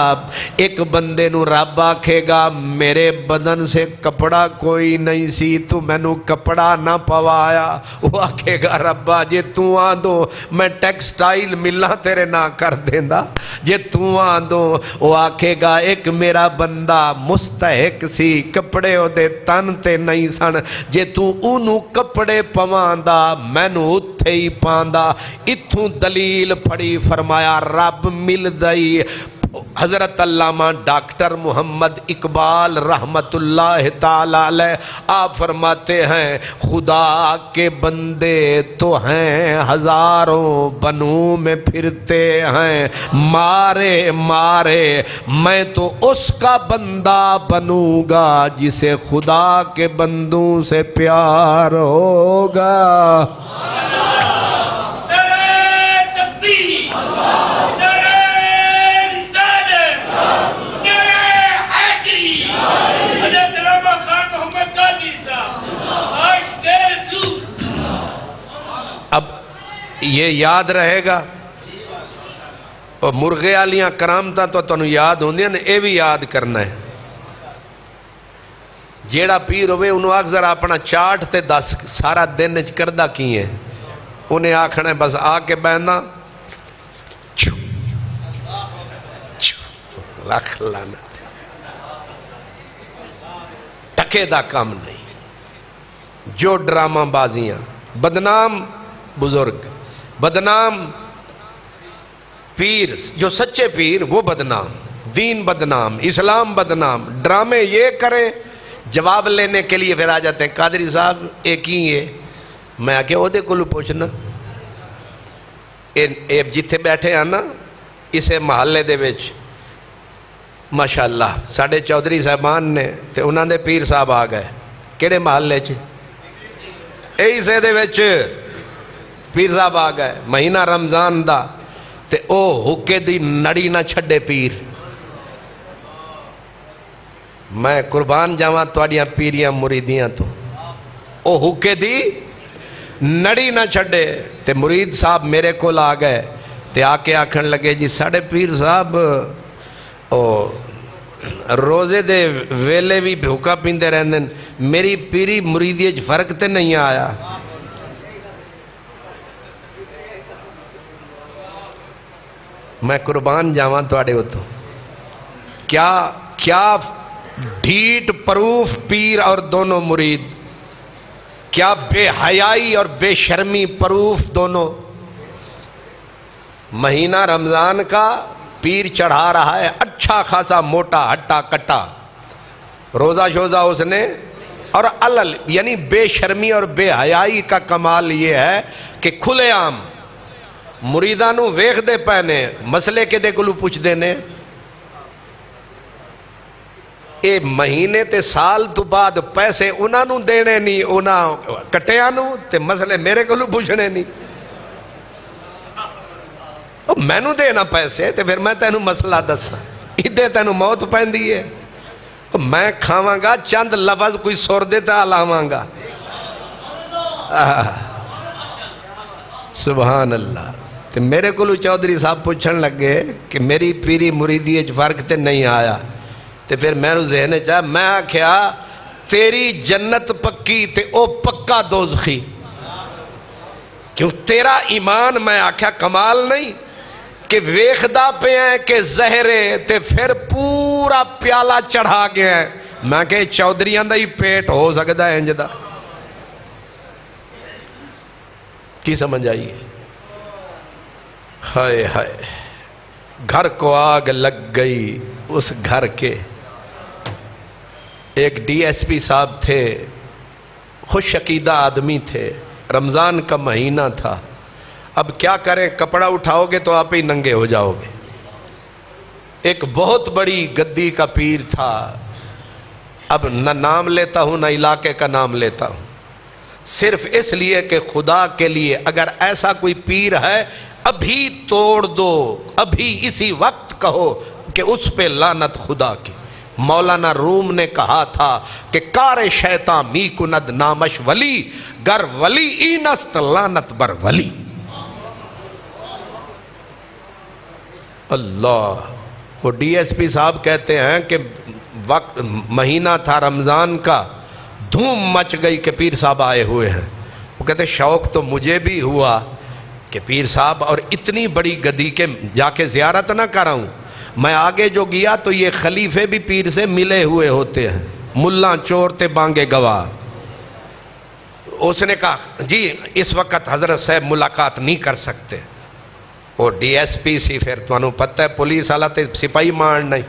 ایک بندے نو رب آکھے گا میرے بدن سے کپڑا کوئی نہیں سی، تو مینوں کپڑا نہ پوایا، وہ آکھے گا ربا جے تو آندو میں ٹیکسٹائل ملا تیرے نہ کر دیندا، جے تو آندو۔ وہ آکھے گا ایک میرا بندہ مستحق سی، کپڑے او دے تن تے نہیں سن، جے تو اونوں کپڑے پواندا مینوں اتھے ہی پاندا۔ اتھوں دلیل پڑی، فرمایا رب مل دئی۔ حضرت علامہ ڈاکٹر محمد اقبال رحمت اللہ تعالی علیہ آپ فرماتے ہیں خدا کے بندے تو ہیں ہزاروں، بنوں میں پھرتے ہیں مارے مارے، میں تو اس کا بندہ بنوں گا جسے خدا کے بندوں سے پیار ہوگا۔ اب یہ یاد رہے گا، اور مرغے والیاں کرامتاں تو تانوں یاد ہوندیاں نے، اے بھی یاد کرنا ہے۔ جیڑا پیر ہوئے انہوں آکھ ذرا اپنا چاٹ تے دس سارا دن کردہ کی ہے، انہیں آکھنا ہے بس آ کے بہنا لکھ لعنت، ٹکے دا کام نہیں۔ جو ڈرامہ بازیاں، بدنام بزرگ، بدنام پیر، جو سچے پیر وہ بدنام، دین بدنام، اسلام بدنام، ڈرامے یہ کریں جواب لینے کے لیے پھر آ جاتے ہیں قادری صاحب ایک ہی ہے. میں آ کے وہ دے کو پوچھنا جتھے بیٹھے ہیں نا اسے محلے دے وچ ماشاءاللہ ساڑھے چودھری صاحبان نے تے انہاں دے پیر صاحب آ گئے. کیڑے محلے چ ایسے دے وچ پیر صاحب آ گئے مہینہ رمضان دا تے او حکے دی نڑی نہ چھڈے پیر. میں قربان جاواں تواڈیاں پیریاں مریدیاں تو او حکے دی نڑی نہ چھڈے. تے مرید صاحب میرے کول آ گئے تے آ کے آکھن لگے جی ساڑھے پیر صاحب او روزے دے ویلے بھی بھوکا پیندے رہندے میری پیری مریدی وچ فرق تے نہیں آیا. میں قربان جاواں تواڈے اتوں کیا ڈھیٹ پروف پیر اور دونوں مرید, کیا بے حیائی اور بے شرمی پروف دونوں. مہینہ رمضان کا پیر چڑھا رہا ہے اچھا خاصا موٹا ہٹا کٹا روزہ شوزہ اس نے, اور علل یعنی بے شرمی اور بے حیائی کا کمال یہ ہے کہ کھلے عام مریدانوں ویکھ دے پہنے مسئلے کے دے کلو پوچھ دینے اے مہینے تے سال تو بعد پیسے انہوں دینے نہیں انہوں کٹیانوں تے مسئلے میرے کلو پوچھنے نہیں. میں نو دینا پیسے تے پھر میں تینوں مسئلہ دسا ادھے تینوں موت پہندی ہے. میں کھاواں گا چند لفظ کوئی سور دیتا لاواں گا. سبحان اللہ. تے میرے کلو چودھری صاحب پوچھن لگے کہ میری پیری مریدی اچ فرق تے نہیں آیا. تے پھر میرے ذہن چاہ میں آکھیا تیری جنت پکی تے او پکا دوزخی, کیوں تیرا ایمان میں آکھیا کمال نہیں کہ ویکھدا پہ ہیں کہ زہرے تے پھر پورا پیالہ چڑھا گیا ہے. میں کہ چودھریاں دا ہی پیٹ ہو سکتا ہے انجدہ. کی سمجھ آئیے؟ ہائے ہائے گھر کو آگ لگ گئی اس گھر کے. ایک ڈی ایس پی صاحب تھے, خوش عقیدہ آدمی تھے, رمضان کا مہینہ تھا. اب کیا کریں, کپڑا اٹھاؤ گے تو آپ ہی ننگے ہو جاؤ گے. ایک بہت بڑی گدی کا پیر تھا. اب نہ نام لیتا ہوں نہ علاقے کا نام لیتا ہوں, صرف اس لیے کہ خدا کے لیے اگر ایسا کوئی پیر ہے ابھی توڑ دو, ابھی اسی وقت کہو کہ اس پہ لعنت خدا کی. مولانا روم نے کہا تھا کہ کار شیطان می کند نامش ولی گر ولی اینست لعنت بر ولی. اللہ. وہ ڈی ایس پی صاحب کہتے ہیں کہ وقت مہینہ تھا رمضان کا, دھوم مچ گئی کہ پیر صاحب آئے ہوئے ہیں. وہ کہتے شوق تو مجھے بھی ہوا کہ پیر صاحب اور اتنی بڑی گدی کے جا کے زیارت نہ کراؤں. میں آگے جو گیا تو یہ خلیفے بھی پیر سے ملے ہوئے ہوتے ہیں, ملا چور تے بانگے گواہ. اس نے کہا جی اس وقت حضرت صاحب ملاقات نہیں کر سکتے. وہ ڈی ایس پی سی پھر تو انہوں پتہ ہے پولیس والا تے سپاہی مار نہیں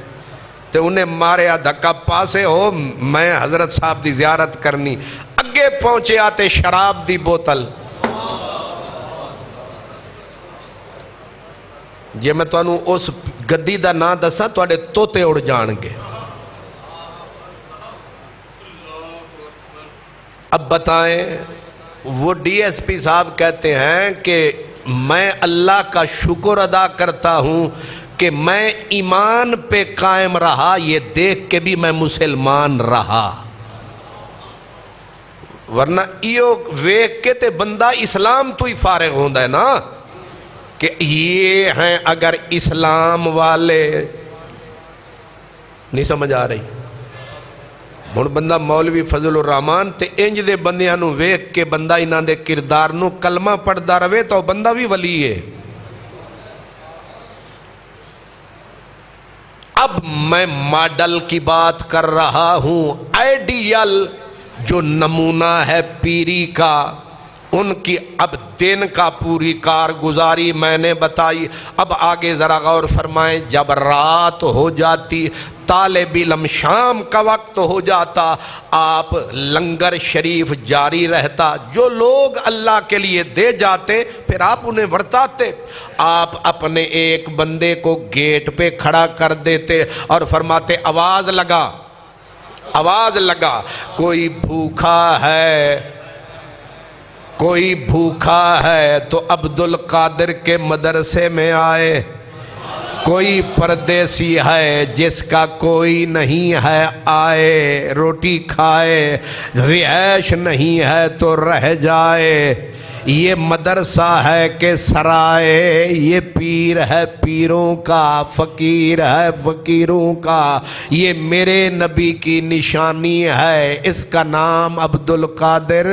تے انہیں مارے دھکا پاسے ہو میں حضرت صاحب دی زیارت کرنی. اگے پہنچے آتے شراب دی بوتل. جے میں تو انہوں اس گدی دا نا دسا تو اڑے توتے اڑ جان گے. اب بتائیں وہ ڈی ایس پی صاحب کہتے ہیں کہ میں اللہ کا شکر ادا کرتا ہوں کہ میں ایمان پہ قائم رہا, یہ دیکھ کے بھی میں مسلمان رہا. ورنہ ایو ویک کے تے بندہ اسلام تو ہی فارغ ہوندہ ہے نا کہ یہ ہیں اگر اسلام والے. نہیں سمجھ آ رہی؟ ہن بندہ مولوی فضل الرحمان تے انج دے بندیاں نو ویکھ کے بندہ انہاں دے کردار نو کلمہ پڑھدا رہے تو بندہ بھی ولی ہے. اب میں ماڈل کی بات کر رہا ہوں, آئیڈیل جو نمونہ ہے پیری کا ان کی اب دن کا پوری کارگزاری میں نے بتائی. اب آگے ذرا غور فرمائیں. جب رات ہو جاتی، طالب علم شام کا وقت ہو جاتا، آپ لنگر شریف جاری رہتا. جو لوگ اللہ کے لیے دے جاتے پھر آپ انہیں ورتاتے. آپ اپنے ایک بندے کو گیٹ پہ کھڑا کر دیتے اور فرماتے آواز لگا، آواز لگا، کوئی بھوکا ہے، کوئی بھوکا ہے تو عبد القادر کے مدرسے میں آئے. کوئی پردیسی ہے جس کا کوئی نہیں ہے آئے، روٹی کھائے. رہائش نہیں ہے تو رہ جائے. یہ مدرسہ ہے کہ سرائے، یہ پیر ہے پیروں کا، فقیر ہے فقیروں کا. یہ میرے نبی کی نشانی ہے، اس کا نام عبد القادر.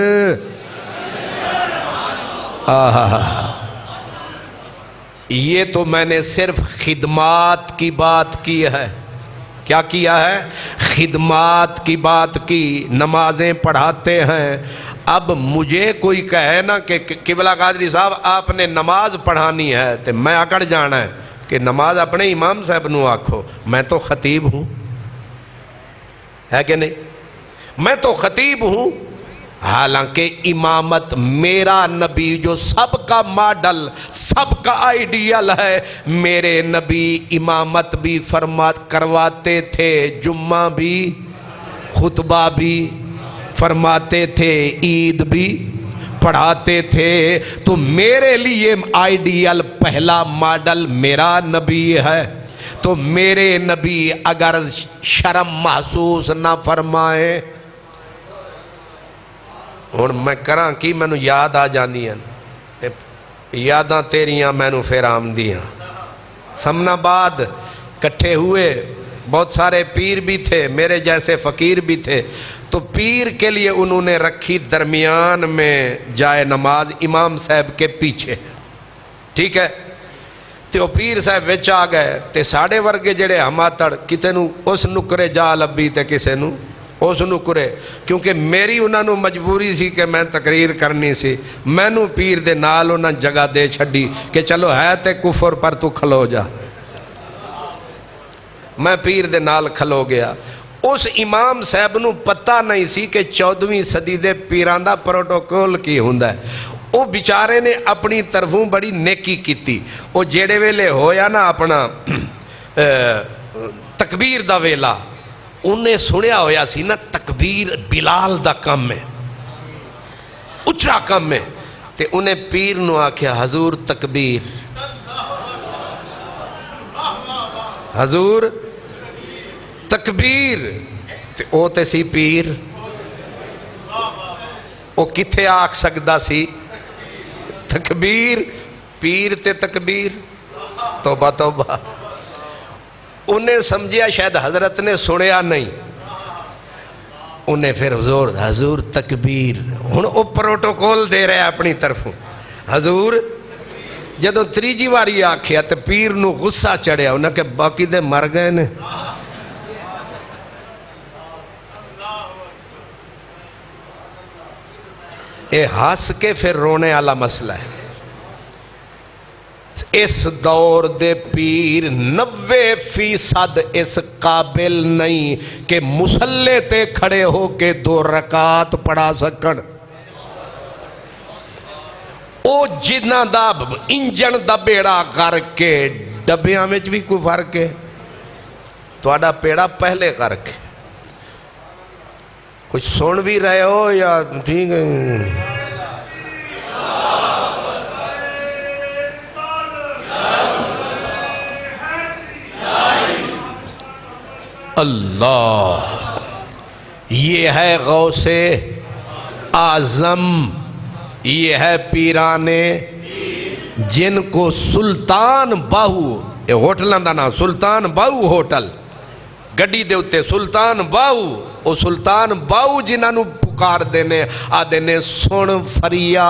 یہ تو میں نے صرف خدمات کی بات کی ہے. کیا کیا ہے؟ خدمات کی بات کی. نمازیں پڑھاتے ہیں. اب مجھے کوئی کہے نا کہ قبلہ قادری صاحب آپ نے نماز پڑھانی ہے تو میں اکڑ جانا ہے کہ نماز اپنے امام صاحب نو آکھو. میں تو خطیب ہوں، ہے کہ نہیں؟ میں تو خطیب ہوں. حالانکہ امامت میرا نبی جو سب کا ماڈل، سب کا آئیڈیل ہے، میرے نبی امامت بھی کرواتے تھے، جمعہ بھی، خطبہ بھی فرماتے تھے، عید بھی پڑھاتے تھے. تو میرے لیے آئیڈیل پہلا ماڈل میرا نبی ہے. تو میرے نبی اگر شرم محسوس نہ فرمائیں، ہوں میں کراں کی، مینوں یاد آ جاندیاں یاداں تیریاں مینوں پھر آمدیاں. سمنا بعد کٹھے ہوئے، بہت سارے پیر بھی تھے، میرے جیسے فقیر بھی تھے. تو پیر کے لیے انہوں نے رکھی درمیان میں جائے نماز، امام صاحب کے پیچھے. ٹھیک ہے؟ تو پیر صاحب وچ آ گئے تے ساڑے ورگے جڑے ہماتڑ کتے نو اس نکرے جا لبی تے کسے نو اس نکرے، کیونکہ میری انہاں نو مجبوری سی کہ میں تقریر کرنی سی. میں نو پیر دے نال انہاں جگہ دے چھڈی کہ چلو ہے تے کفر پر تو کھلو جا. میں پیر دے نال کھلو گیا. اس امام صاحب نو پتہ نہیں سی کہ 14ویں صدی دے پیران دا پروٹوکول کی ہوندا ہے. وہ بیچارے نے اپنی طرفوں بڑی نیکی کیتی. وہ جیڑے ویلے ہویا نا اپنا تکبیر دا ویلا، انہیں سنیا ہویا سی نا تکبیر بلال دا کم ہے، اچھا کم ہے. تے انہیں پیر نو آکھیا حضور تکبیر، حضور تکبیر. تے او تے سی پیر، او کتھے آکھ سکدا سی تکبیر؟ پیر تے تکبیر، توبہ توبہ. انہیں سمجھیا شاید حضرت نے سنیا نہیں. انہیں پھر حضور تکبیر. ہن او پروٹوکول دے رہے اپنی طرفوں. حضور جدوں تریجی واری آکھیا تے پیر نو غصہ چڑھیا. انہیں کہ باقی دے مر گئے نے. اے ہنس کے پھر رونے والا مسئلہ ہے. اس دور دے پیر 90% اس قابل نہیں کہ مصلے تے کھڑے ہو کے 2 رکعت پڑھا سکن. او جنہ دا انجن دا بیڑا کر کے ڈبیاں وچ بھی کوئی فرق ہے. تہاڈا پیڑا پہلے کر کے کچھ سن بھی رہے ہو یا ٹھیک ہے؟ اللہ، یہ ہے غوث اعظم، یہ ہے پیرانے جن کو سلطان باہو، ہوٹلاں دا نام سلطان باہو ہوٹل، گڈی دے اتے سلطان باہو. او سلطان باہو جنہاں نو پکار دینے آدھے نے سن فریاد،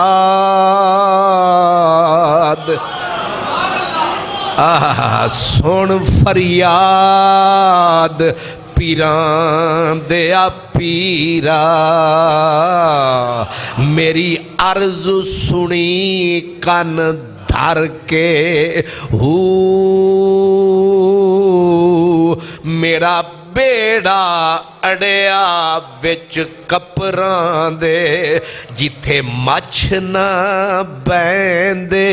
سن فریاد پیران دیا پیرا میری عرض سنی کن دھر کے میرا بیڑا اڑیا وچ کپران دے جتھے مچھ نہ بیندے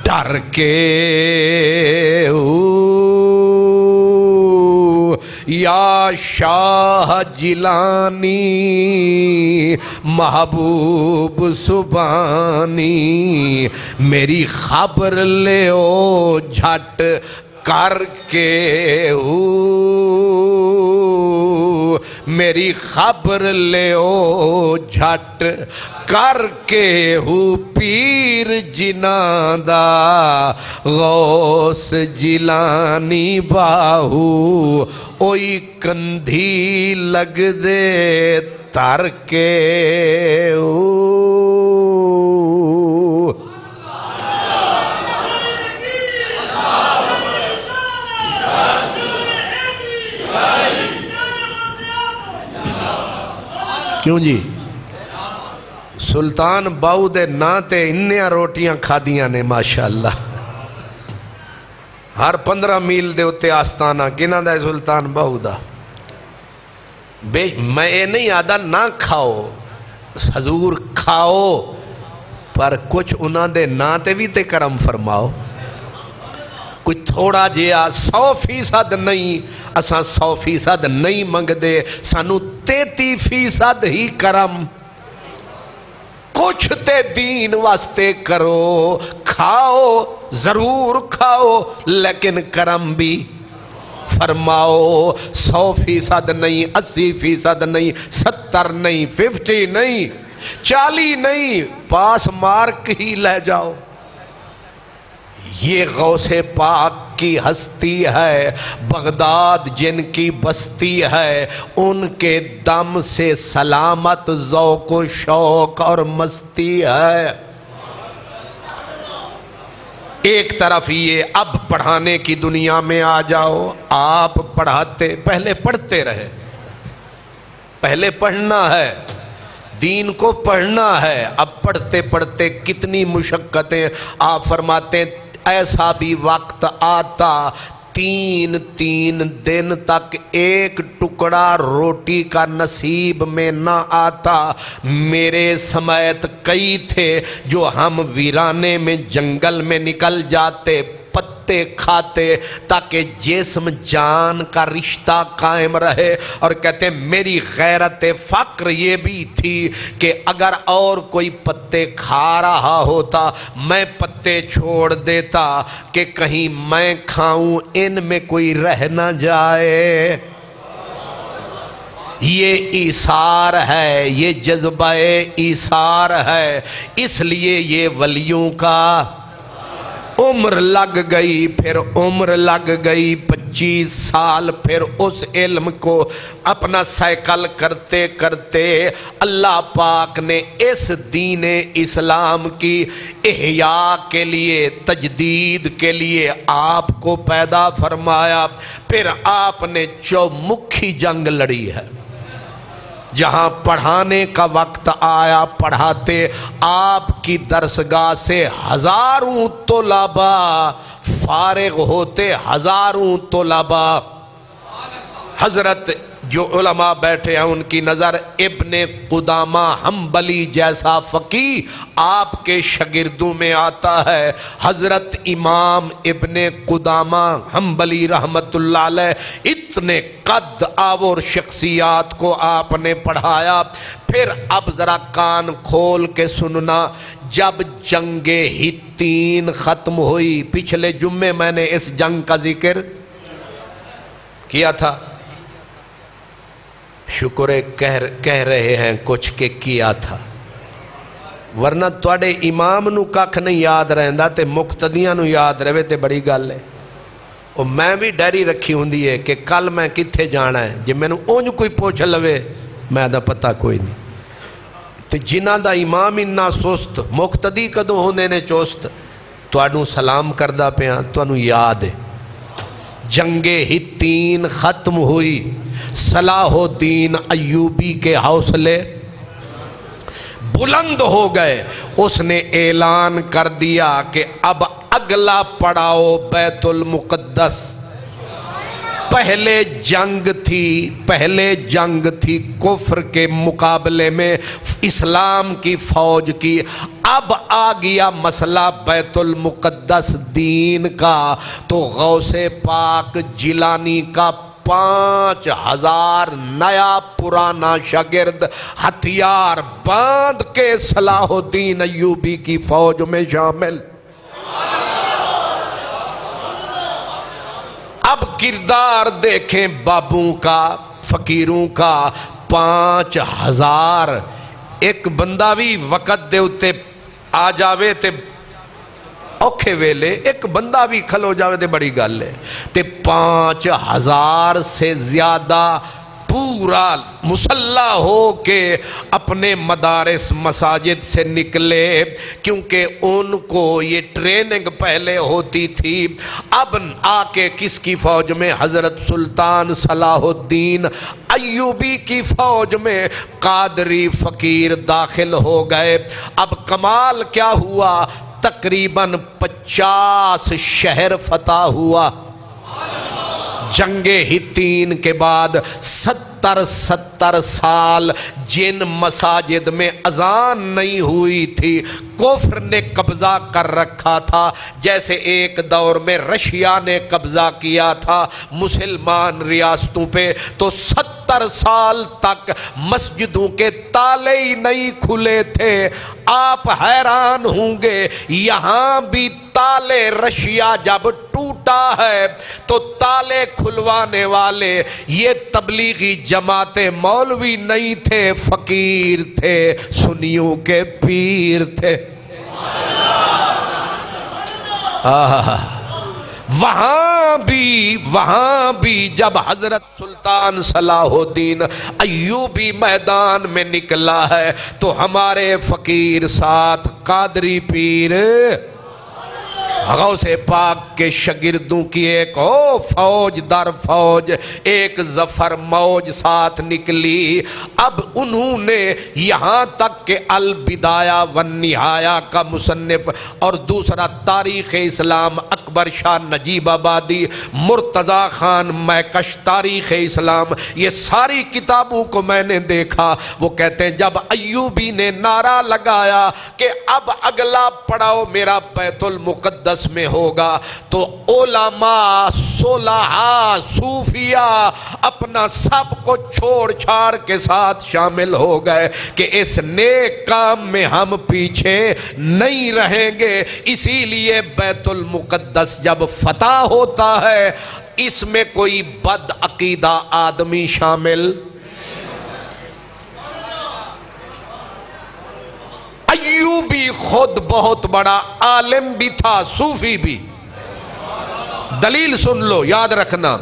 ڈر کے یا شاہ جیلانی محبوب سبحانی میری خبر لیو جھٹ کر کے میری خبر لیو جھٹ کر کے پیر جناں دا غوث جیلانی باہو اوئی کندھی لگ دے تر کے کیوں جی سلطان باؤ دے نا تے انیاں روٹیاں کھا دیاں نے ماشاءاللہ ہر 15 میل دے اتے آستانہ گنہ دا سلطان باؤ دا میں اے نہیں آدھا نہ کھاؤ حضور کھاؤ پر کچھ انہاں دے نا تے بھی تے کرم فرماؤ کوئی تھوڑا جیا 100% نہیں اساں 100% نہیں منگ دے سانو 33% ہی کرم کچھ تے دین واسطے کرو کھاؤ ضرور کھاؤ لیکن کرم بھی فرماؤ 100% نہیں 80% نہیں 70 نہیں 50 نہیں 40 نہیں پاس مارک ہی لے جاؤ یہ غوث پاک کی ہستی ہے بغداد جن کی بستی ہے ان کے دم سے سلامت ذوق و شوق اور مستی ہے ایک طرف یہ اب پڑھانے کی دنیا میں آ جاؤ آپ پڑھاتے پہلے پڑھتے رہے پہلے پڑھنا ہے دین کو پڑھنا ہے اب پڑھتے پڑھتے کتنی مشقتیں آپ فرماتے ہیں ایسا بھی وقت آتا 3 دن تک ایک ٹکڑا روٹی کا نصیب میں نہ آتا میرے سمیت کئی تھے جو ہم ویرانے میں جنگل میں نکل جاتے پتے کھاتے تاکہ جسم جان کا رشتہ قائم رہے اور کہتے میری غیرت فقر یہ بھی تھی کہ اگر اور کوئی پتے کھا رہا ہوتا میں پتے چھوڑ دیتا کہ کہیں میں کھاؤں ان میں کوئی رہ نہ جائے یہ ایثار ہے یہ جذبہ ایثار ہے اس لیے یہ ولیوں کا عمر لگ گئی پھر عمر لگ گئی 25 سال پھر اس علم کو اپنا سائیکل کرتے کرتے اللہ پاک نے اس دین اسلام کی احیاء کے لیے تجدید کے لیے آپ کو پیدا فرمایا پھر آپ نے چومکھی جنگ لڑی ہے جہاں پڑھانے کا وقت آیا پڑھاتے آپ کی درسگاہ سے ہزاروں طلباء فارغ ہوتے ہزاروں طلباء حضرت جو علماء بیٹھے ہیں ان کی نظر ابن قدامہ حنبلی جیسا فقیہ آپ کے شاگردوں میں آتا ہے حضرت امام ابن قدامہ حنبلی رحمت اللہ علیہ اتنے قد آور شخصیات کو آپ نے پڑھایا پھر اب ذرا کان کھول کے سننا جب جنگ حطین ختم ہوئی پچھلے جمعے میں نے اس جنگ کا ذکر کیا تھا شکر کہہ رہے ہیں کچھ کہ کیا تھا ورنہ توڑے امام نو ککھ نہیں یاد رہندا تے مقتدیاں نو یاد رہے تے بڑی گل ہے اور میں بھی ڈیری رکھی ہوندی ہے کہ کل میں کتھے جانا ہے جی میں نو اونج کوئی پوچھ لوے میں دا پتہ کوئی نہیں تے جنہ دا امام اننا سست مقتدی کدوں ہوندے نے چوست توانو سلام کردہ پیاں توانو یاد ہے جنگ ہتین ختم ہوئی، صلاح الدین ایوبی کے حوصلے بلند ہو گئے۔ اس نے اعلان کر دیا کہ اب اگلا پڑاؤ بیت المقدس۔ پہلے جنگ تھی کفر کے مقابلے میں اسلام کی فوج کی، اب آ گیا مسئلہ بیت المقدس دین کا۔ تو غوث پاک جیلانی کا 5000 نیا پرانا شاگرد ہتھیار باندھ کے صلاح الدین ایوبی کی فوج میں شامل۔ اب کردار دیکھیں بابوں کا، فقیروں کا۔ 5000 ایک بندہ بھی وقت دے اتے آ جاوے تے اوکھے ویلے، ایک بندہ بھی کھلو جاوے تے بڑی گل ہے۔ تے 5000 سے زیادہ پورا مسلح ہو کے اپنے مدارس مساجد سے نکلے، کیونکہ ان کو یہ ٹریننگ پہلے ہوتی تھی۔ اب آ کے کس کی فوج میں؟ حضرت سلطان صلاح الدین ایوبی کی فوج میں قادری فقیر داخل ہو گئے۔ اب کمال کیا ہوا؟ تقریباً 50 شہر فتح ہوا۔ جنگ ہتین کے بعد 70 سال جن مساجد میں اذان نہیں ہوئی تھی، کفر نے قبضہ کر رکھا تھا، جیسے ایک دور میں رشیا نے قبضہ کیا تھا مسلمان ریاستوں پہ، تو 70 سال تک مسجدوں کے تالے ہی نہیں کھلے تھے۔ آپ حیران ہوں گے، یہاں بھی تالے رشیا جب ٹوٹا ہے تو تالے کھلوانے والے یہ تبلیغی جماعتیں مولوی نہیں تھے، فقیر تھے، سنیوں کے پیر تھے۔ وہاں بھی جب حضرت سلطان صلاح الدین ایوبی میدان میں نکلا ہے تو ہمارے فقیر ساتھ قادری پیر غوث پاک کے شاگردوں کی ایک فوج در فوج، ایک ظفر موج ساتھ نکلی۔ اب انہوں نے یہاں تک کہ البدایہ والنہایہ کا مصنف اور دوسرا تاریخ اسلام اکبر شاہ نجیب آبادی، مرتضی خان میکش تاریخ اسلام، یہ ساری کتابوں کو میں نے دیکھا۔ وہ کہتے ہیں جب ایوبی نے نعرہ لگایا کہ اب اگلا پڑاؤ میرا بیت المقدس میں ہوگا، تو علماء، صلحاء، صوفیاء اپنا سب کو چھوڑ چھاڑ کے ساتھ شامل ہو گئے کہ اس نیک کام میں ہم پیچھے نہیں رہیں گے۔ اسی لیے بیت المقدس جب فتح ہوتا ہے اس میں کوئی بد عقیدہ آدمی شامل۔ ایوبی خود بہت بڑا عالم بھی تھا، صوفی بھی۔ دلیل سن لو، یاد رکھنا،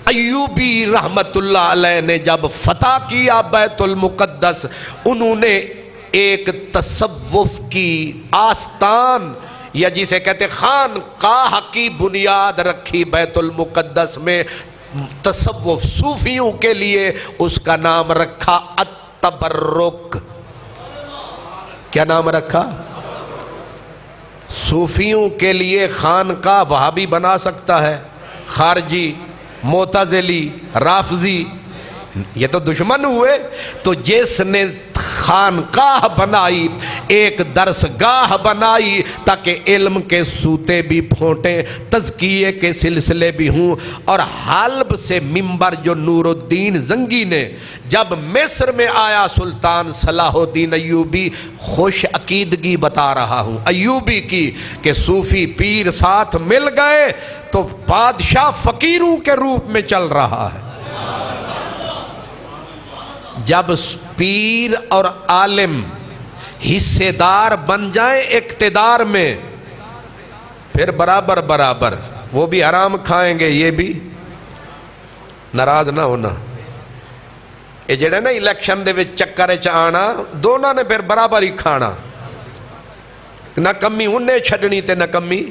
ایوبی رحمت اللہ علیہ نے جب فتح کیا بیت المقدس، انہوں نے ایک تصوف کی آستان یا جسے کہتے خانقاہ کی بنیاد رکھی بیت المقدس میں۔ تصوف صوفیوں کے لیے اس کا نام رکھا التبرک۔ کیا نام رکھا؟ صوفیوں کے لیے خانقاہ وہابی بنا سکتا ہے، خارجی، معتزلی، رافضی، یہ تو دشمن ہوئے۔ تو جس نے خانقاہ بنائی، ایک درسگاہ بنائی تاکہ علم کے سوتے بھی پھوٹیں، تزکیے کے سلسلے بھی ہوں، اور حلب سے منبر جو نور الدین زنگی نے جب مصر میں آیا، سلطان صلاح الدین ایوبی، خوش عقیدگی بتا رہا ہوں ایوبی کی کہ صوفی پیر ساتھ مل گئے تو بادشاہ فقیروں کے روپ میں چل رہا ہے۔ جب پیر اور عالم حصے دار بن جائیں اقتدار میں، پھر برابر برابر، وہ بھی حرام کھائیں گے، یہ بھی۔ ناراض نہ ہونا، یہ جڑے نا الیکشن دے وچ چکر چ آنا، دونوں نے پھر برابر ہی کھانا، نہ کمی انہیں چھڈنی تے نہ کمی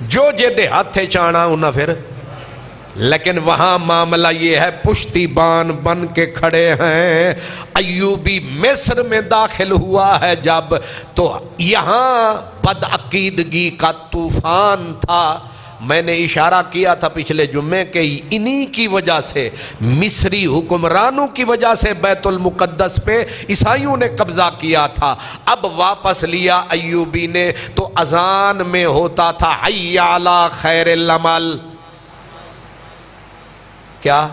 جو جے دے ہاتھ چ آنا انہاں پھر لیکن وہاں معاملہ یہ ہے پشتی بان بن کے کھڑے ہیں. ایوبی مصر میں داخل ہوا ہے جب، تو یہاں بدعقیدگی کا طوفان تھا. میں نے اشارہ کیا تھا پچھلے جمعے کہ انہی کی وجہ سے، مصری حکمرانوں کی وجہ سے بیت المقدس پہ عیسائیوں نے قبضہ کیا تھا. اب واپس لیا ایوبی نے، تو اذان میں ہوتا تھا حی علی خیر العمل. کیا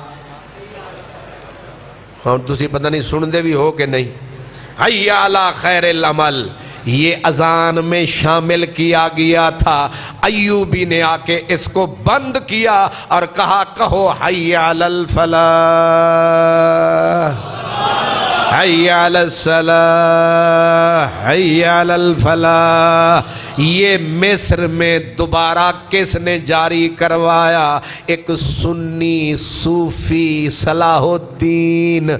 ہاں تسی پتہ نہیں سن دے بھی ہو کہ نہیں؟ حی علی خیر العمل یہ اذان میں شامل کیا گیا تھا. ایوبی نے آ کے اس کو بند کیا اور کہا کہو حی علی الفلاح، حی علی الصلاح، حی علی الفلاح. یہ مصر میں دوبارہ کس نے جاری کروایا؟ ایک سنی صوفی صلاح الدین.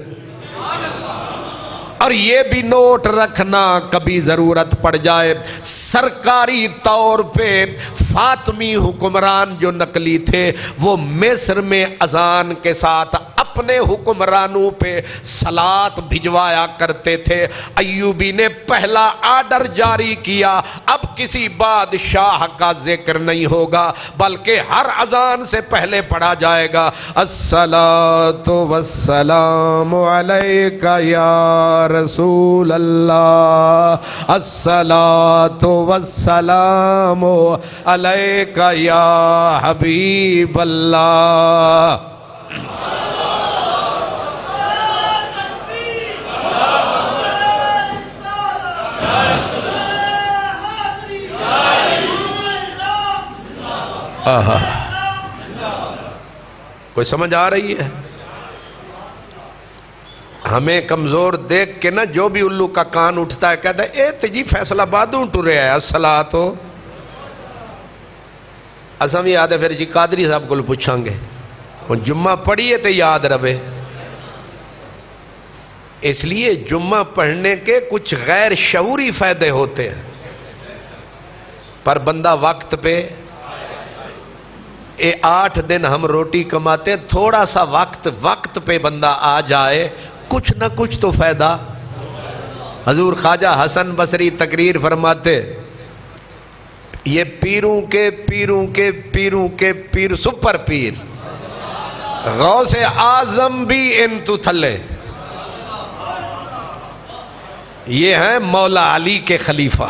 اور یہ بھی نوٹ رکھنا کبھی ضرورت پڑ جائے، سرکاری طور پہ فاطمی حکمران جو نقلی تھے وہ مصر میں اذان کے ساتھ اپنے حکمرانوں پہ صلات بھجوایا کرتے تھے. ایوبی نے پہلا آرڈر جاری کیا، اب کسی بادشاہ کا ذکر نہیں ہوگا بلکہ ہر اذان سے پہلے پڑھا جائے گا الصلاۃ والسلام علیک یا رسول اللہ، الصلاۃ والسلام علیک یا حبیب اللہ. کوئی سمجھ آ رہی ہے؟ ہمیں کمزور دیکھ کے نا جو بھی الو کا کان اٹھتا ہے کہتا ہے اے تجی فیصلہ بادوں ٹرے آیا الصلاۃ ہو. اساں بھی یاد ہے پھر جی قادری صاحب کو پوچھاں گے جمعہ پڑھیے تو یاد رہے. اس لیے جمعہ پڑھنے کے کچھ غیر شعوری فائدے ہوتے ہیں، پر بندہ وقت پہ 8 دن ہم روٹی کماتے، تھوڑا سا وقت پہ بندہ آ جائے کچھ نہ کچھ تو فائدہ. حضور خواجہ حسن بصری تقریر فرماتے یہ پیروں کے پیر سپر پیر غوث اعظم بھی انتو تھلے، یہ ہیں مولا علی کے خلیفہ.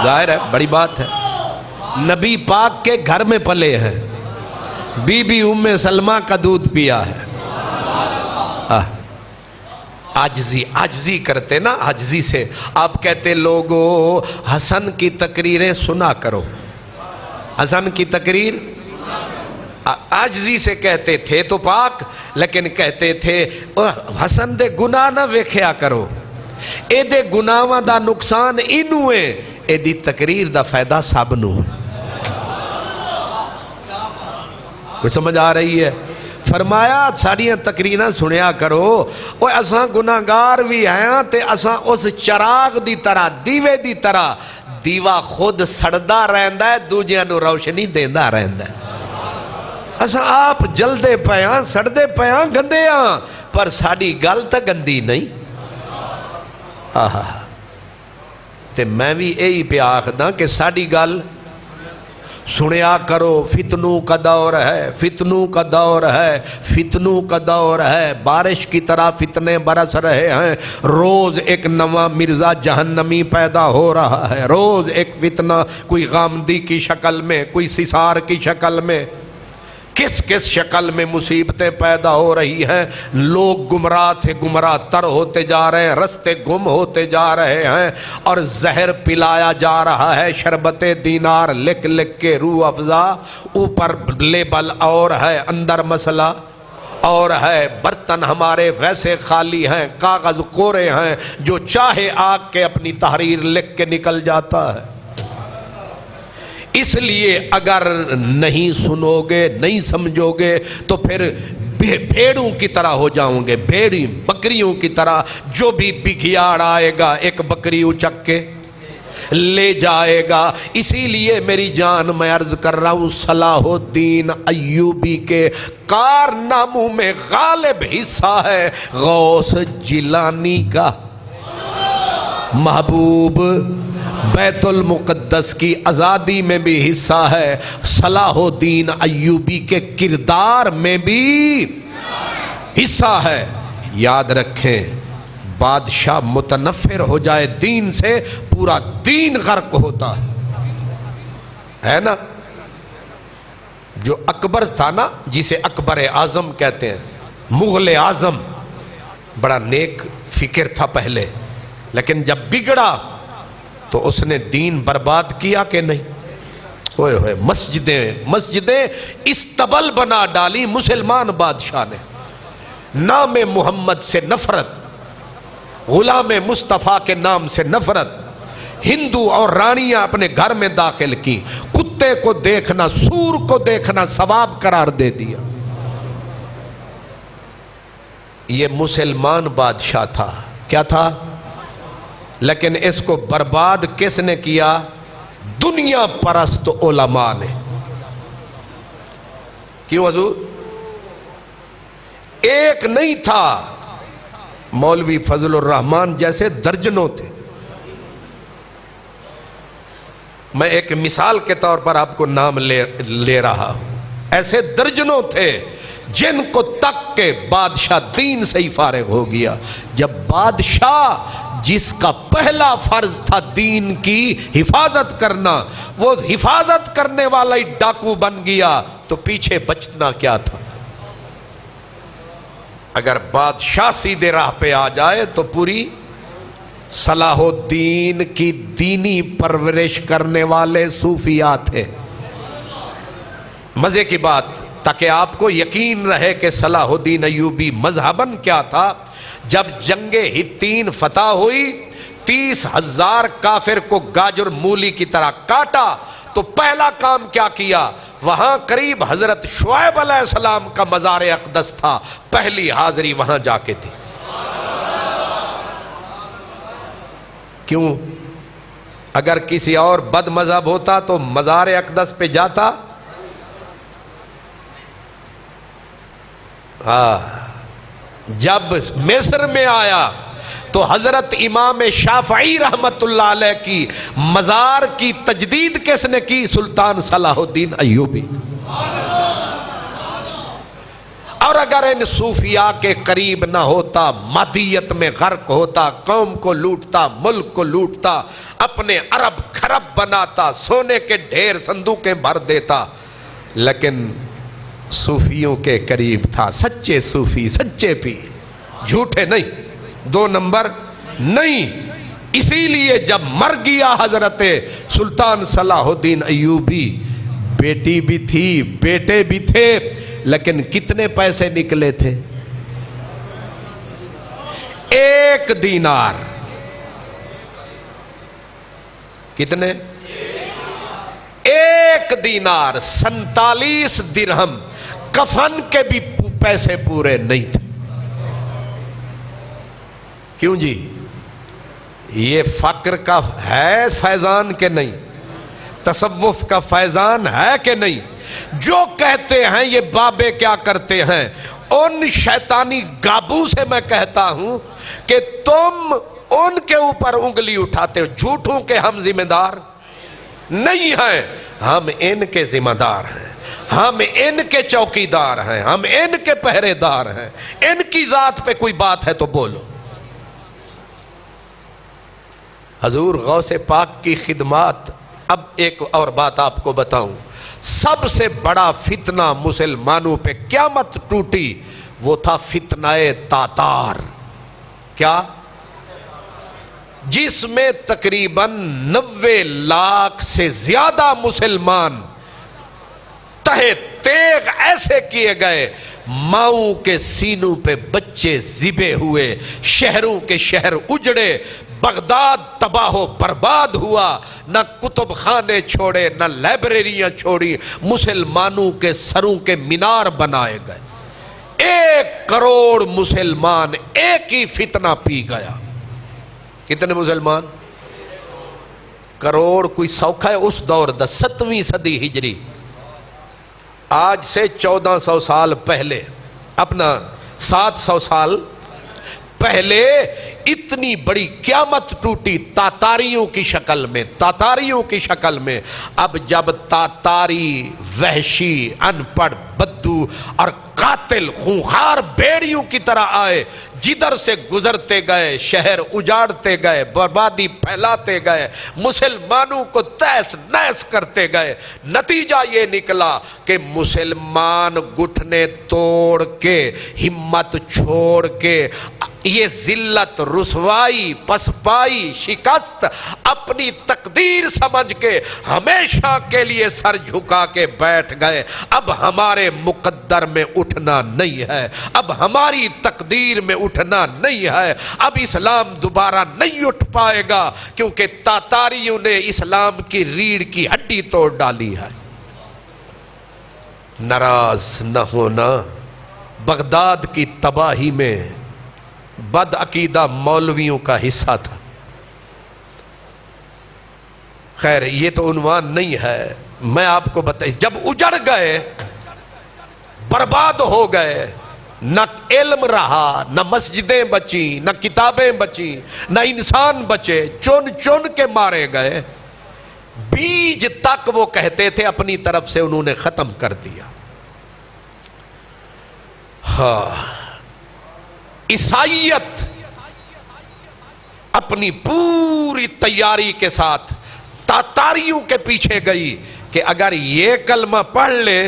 ظاہر ہے بڑی بات ہے، نبی پاک کے گھر میں پلے ہیں، بی بی ام سلمہ کا دودھ پیا ہے. عاجزی کرتے نا، عاجزی سے آپ کہتے لوگو حسن کی تقریریں سنا کرو، حسن کی تقریر عاجزی سے کہتے تھے تو پاک، لیکن کہتے تھے حسن دے گناہ نہ ویکھیا کرو، اے دے گناہاں دا نقصان اینو ہے، اے دی تقریر دا فائدہ سب نو. کوئی سمجھ آ رہی ہے؟ فرمایا ساڑیاں تقریریں سنیا کرو، اوہ اساں گناہگار بھی ہیں تے اساں اس چراغ دی طرح، دیوے دی طرح، دیوا خود سڑدا رہندا ہے دوجیاں نو روشنی دیندا رہندا ہے. اساں آپ جلدے پیاں سڑدے پیاں گندے ہاں، پر ساڑی گل تا گندی نہیں. تے میں بھی یہی پہ آخدا کہ ساڑی گل سنیا کرو. فتنوں کا دور ہے، فتنوں کا دور ہے، فتنوں کا دور ہے، بارش کی طرح فتنے برس رہے ہیں. روز ایک نواں مرزا جہنمی پیدا ہو رہا ہے، روز ایک فتنہ، کوئی غامدی کی شکل میں، کوئی سسار کی شکل میں، کس شکل میں مصیبتیں پیدا ہو رہی ہیں. لوگ گمراہ تھے گمراہ تر ہوتے جا رہے ہیں، رستے گم ہوتے جا رہے ہیں، اور زہر پلایا جا رہا ہے. شربت دینار لکھ کے روح افزا، اوپر لیبل اور ہے اندر مسئلہ اور ہے. برتن ہمارے ویسے خالی ہیں، کاغذ کورے ہیں، جو چاہے آگ کے اپنی تحریر لکھ کے نکل جاتا ہے. اس لیے اگر نہیں سنو گے، نہیں سمجھو گے تو پھر بھیڑوں کی طرح ہو جاؤں گے، بکریوں کی طرح. جو بھی بگھیاڑ آئے گا ایک بکری اچک کے، لے جائے گا۔ اسی لیے میری جان میں عرض کر رہا ہوں، صلاح الدین ایوبی کے کارناموں میں غالب حصہ ہے غوث جیلانی کا۔ محبوب بیت المقدس کی آزادی میں بھی حصہ ہے، صلاح الدین ایوبی کے کردار میں بھی حصہ ہے۔ یاد رکھیں، بادشاہ متنفر ہو جائے دین سے، پورا دین غرق ہوتا ہے نا۔ جو اکبر تھا نا، جسے اکبر اعظم کہتے ہیں، مغل اعظم، بڑا نیک فکر تھا پہلے، لیکن جب بگڑا تو اس نے دین برباد کیا کہ نہیں؟ ہوئے ہوئے مسجدیں استبل بنا ڈالی مسلمان بادشاہ نے۔ نام محمد سے نفرت، غلام مصطفیٰ کے نام سے نفرت، ہندو اور رانیاں اپنے گھر میں داخل کی، کتے کو دیکھنا، سور کو دیکھنا ثواب قرار دے دیا۔ یہ مسلمان بادشاہ تھا، کیا تھا؟ لیکن اس کو برباد کس نے کیا؟ دنیا پرست علماء نے۔ کیوں حضور؟ ایک نہیں تھا، مولوی فضل الرحمان جیسے درجنوں تھے۔ میں ایک مثال کے طور پر آپ کو نام لے رہا ہوں، ایسے درجنوں تھے جن کو تک کے بادشاہ دین سے ہی فارغ ہو گیا۔ جب بادشاہ جس کا پہلا فرض تھا دین کی حفاظت کرنا، وہ حفاظت کرنے والا ہی ڈاکو بن گیا تو پیچھے بچنا کیا تھا؟ اگر بادشاہ سیدھے راہ پہ آ جائے تو پوری صلاح الدین کی دینی پرورش کرنے والے صوفیاء تھے۔ مزے کی بات، تاکہ آپ کو یقین رہے کہ صلاح الدین ایوبی مذہباً کیا تھا، جب جنگ ہتین فتح ہوئی، 30,000 کافر کو گاجر مولی کی طرح کاٹا، تو پہلا کام کیا کیا؟ وہاں قریب حضرت شعیب علیہ السلام کا مزار اقدس تھا، پہلی حاضری وہاں جا کے تھی۔ کیوں؟ اگر کسی اور بد مذہب ہوتا تو مزار اقدس پہ جاتا؟ جب مصر میں آیا تو حضرت امام شافعی رحمت اللہ علیہ کی مزار کی تجدید کس نے کی؟ سلطان صلاح الدین ایوبی۔ اور اگر ان صوفیاء کے قریب نہ ہوتا، مادیت میں غرق ہوتا، قوم کو لوٹتا، ملک کو لوٹتا، اپنے عرب خرب بناتا، سونے کے ڈھیر صندوقیں بھر دیتا، لیکن صوفیوں کے قریب تھا، سچے صوفی، سچے پیر، جھوٹے نہیں، 2 نمبر نہیں۔ اسی لیے جب مر گیا حضرت سلطان صلاح الدین ایوبی، بیٹی بھی تھی، بیٹے بھی تھے، لیکن کتنے پیسے نکلے تھے؟ 1 دینار۔ کتنے؟ 1 دینار، 47 درہم۔ کفن کے بھی پیسے پورے نہیں تھے۔ کیوں جی؟ یہ فقر کا ہے فیضان کہ نہیں؟ تصوف کا فیضان ہے کہ نہیں؟ جو کہتے ہیں یہ بابے کیا کرتے ہیں، ان شیطانی گابوں سے میں کہتا ہوں کہ تم ان کے اوپر انگلی اٹھاتے ہو۔ جھوٹوں کے ہم ذمہ دار نہیں ہیں، ہم ان کے ذمہ دار ہیں، ہم ان کے چوکیدار ہیں، ہم ان کے پہرے دار ہیں۔ ان کی ذات پہ کوئی بات ہے تو بولو۔ حضور غوث پاک کی خدمات۔ اب ایک اور بات آپ کو بتاؤں، سب سے بڑا فتنہ مسلمانوں پہ قیامت ٹوٹی، وہ تھا فتنہ تاتار۔ کیا؟ جس میں تقریباً 90 لاکھ سے زیادہ مسلمان تہے تیغ ایسے کیے گئے، ماؤں کے سینوں پہ بچے ذبح ہوئے، شہروں کے شہر اجڑے، بغداد تباہ و برباد ہوا، نہ کتب خانے چھوڑے، نہ لائبریریاں چھوڑی، مسلمانوں کے سروں کے مینار بنائے گئے۔ 1 کروڑ مسلمان ایک ہی فتنہ پی گیا۔ کتنے مسلمان؟ کروڑ کوئی سوکھا ہے اس دور دا 7ویں صدی ہجری، آج سے 1400 سال پہلے، اپنا 700 سال پہلے اتنی بڑی قیامت ٹوٹی تاتاریوں کی شکل میں، تاتاریوں کی شکل میں۔ اب جب تاتاری وحشی، ان پڑھ، بدو اور قاتل خونخوار بھیڑیوں کی طرح آئے، جدھر سے گزرتے گئے شہر اجاڑتے گئے، بربادی پھیلاتے گئے، مسلمانوں کو تہس نہس کرتے گئے، نتیجہ یہ نکلا کہ مسلمان گھٹنے توڑ کے، ہمت چھوڑ کے، یہ ذلت، رسوائی، پسپائی، شکست اپنی تقدیر سمجھ کے ہمیشہ کے لیے سر جھکا کے بیٹھ گئے۔ اب ہمارے مقدر میں اٹھنا نہیں ہے، اب ہماری تقدیر میں اٹھنا نہیں ہے، اب اسلام دوبارہ نہیں اٹھ پائے گا، کیونکہ تاتاریوں نے اسلام کی ریڑھ کی ہڈی توڑ ڈالی ہے۔ ناراض نہ ہونا بغداد کی تباہی میں بد عقیدہ مولویوں کا حصہ تھا۔ خیر یہ تو عنوان نہیں ہے، میں آپ کو بتائی، جب اجڑ گئے، برباد ہو گئے، نہ علم رہا، نہ مسجدیں بچی، نہ کتابیں بچی، نہ انسان بچے، چن چن کے مارے گئے، بیج تک وہ کہتے تھے اپنی طرف سے انہوں نے ختم کر دیا۔ ہاں، عیسائیت اپنی پوری تیاری کے ساتھ تاتاریوں کے پیچھے گئی کہ اگر یہ کلمہ پڑھ لے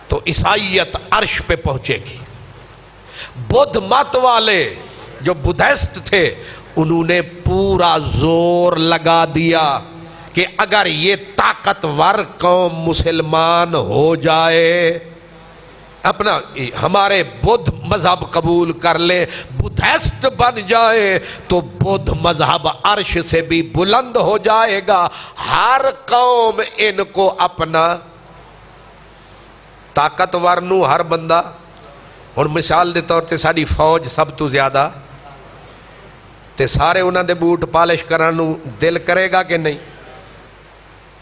تو عیسائیت عرش پہ پہنچے گی۔ بدھ مت والے جو بدھسٹ تھے انہوں نے پورا زور لگا دیا کہ اگر یہ طاقتور قوم مسلمان ہو جائے، اپنا ہمارے بدھ مذہب قبول کر لے، بدھسٹ بن جائے، تو بدھ مذہب عرش سے بھی بلند ہو جائے گا۔ ہر قوم ان کو اپنا طاقتور نو ہر بندہ، اور مثال دے طور تے ساڑی فوج سب تو زیادہ تے سارے انہاں دے بوٹ پالش کرن نو دل کرے گا کہ نہیں؟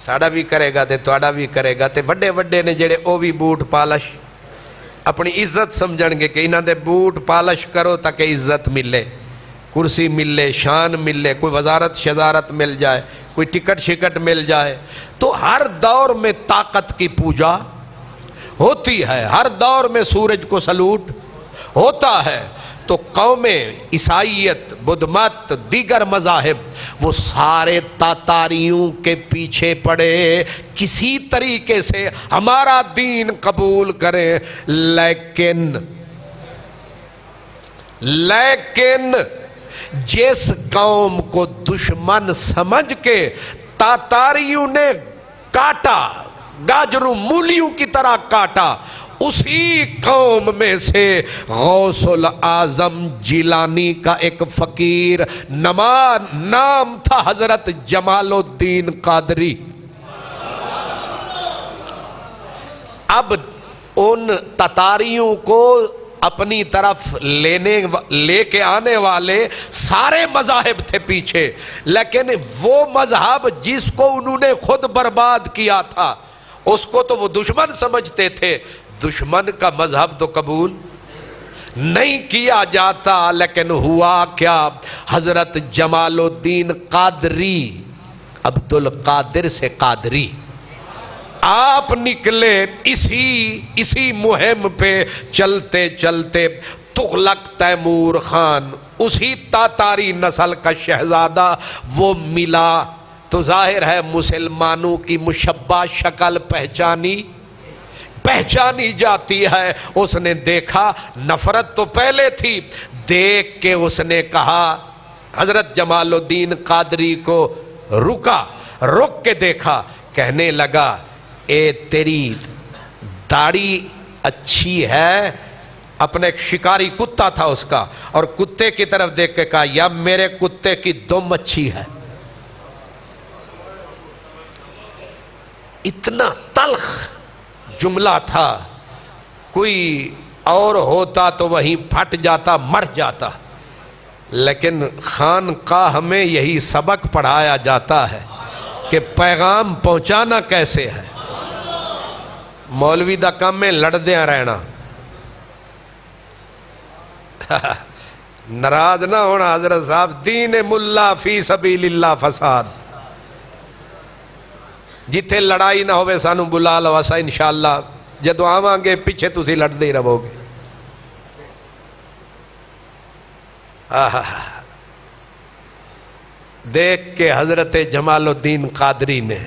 ساڑا بھی کرے گا تے تواڈا بھی کرے گا، تے وڈے وڈے نے جڑے او بھی بوٹ پالش اپنی عزت سمجھن گے کہ انہاں دے بوٹ پالش کرو تاکہ عزت ملے، کرسی ملے، شان ملے، کوئی وزارت شزارت مل جائے، کوئی ٹکٹ شکٹ مل جائے۔ تو ہر دور میں طاقت کی پوجا ہوتی ہے، ہر دور میں سورج کو سلوٹ ہوتا ہے۔ تو قومیں عیسائیت، بدھ مت، دیگر مذاہب وہ سارے تاتاریوں کے پیچھے پڑے، کسی طریقے سے ہمارا دین قبول کریں، لیکن جس قوم کو دشمن سمجھ کے تاتاریوں نے کاٹا، گاجروں مولیوں کی طرح کاٹا، اسی قوم میں سے غوث العظم جیلانی کا ایک فقیر نام تھا حضرت جمال الدین قادری۔ اب ان تاتاریوں کو اپنی طرف لے کے آنے والے سارے مذاہب تھے پیچھے، لیکن وہ مذہب جس کو انہوں نے خود برباد کیا تھا اس کو تو وہ دشمن سمجھتے تھے۔ دشمن کا مذہب تو قبول نہیں کیا جاتا، لیکن ہوا کیا؟ حضرت جمال الدین قادری، عبد القادر سے قادری، آپ نکلے اسی مہم پہ چلتے چلتے تغلق تیمور خان، اسی تاتاری نسل کا شہزادہ وہ ملا، تو ظاہر ہے مسلمانوں کی مشبہ شکل پہچانی جاتی ہے۔ اس نے دیکھا، نفرت تو پہلے تھی، دیکھ کے اس نے کہا، حضرت جمال الدین قادری کو رک کے دیکھا، کہنے لگا اے تیری داڑھی اچھی ہے، اپنا ایک شکاری کتا تھا اس کا، اور کتے کی طرف دیکھ کے کہا یا میرے کتے کی دم اچھی ہے۔ اتنا تلخ جملہ تھا، کوئی اور ہوتا تو وہیں پھٹ جاتا، مر جاتا، لیکن خانقاہ میں یہی سبق پڑھایا جاتا ہے کہ پیغام پہنچانا کیسے ہے. مولوی دا کام ہے لڑدیاں رہنا. ناراض نہ ہونا حضرت صاحب، دین ملا فی سبیل اللہ فساد. جتھے لڑائی نہ ہوئے سانو بلا لو، اسا انشاءاللہ جدو آواں گے پیچھے تسی لڑدے ہی رہو گے. دیکھ کے حضرت جمال الدین قادری نے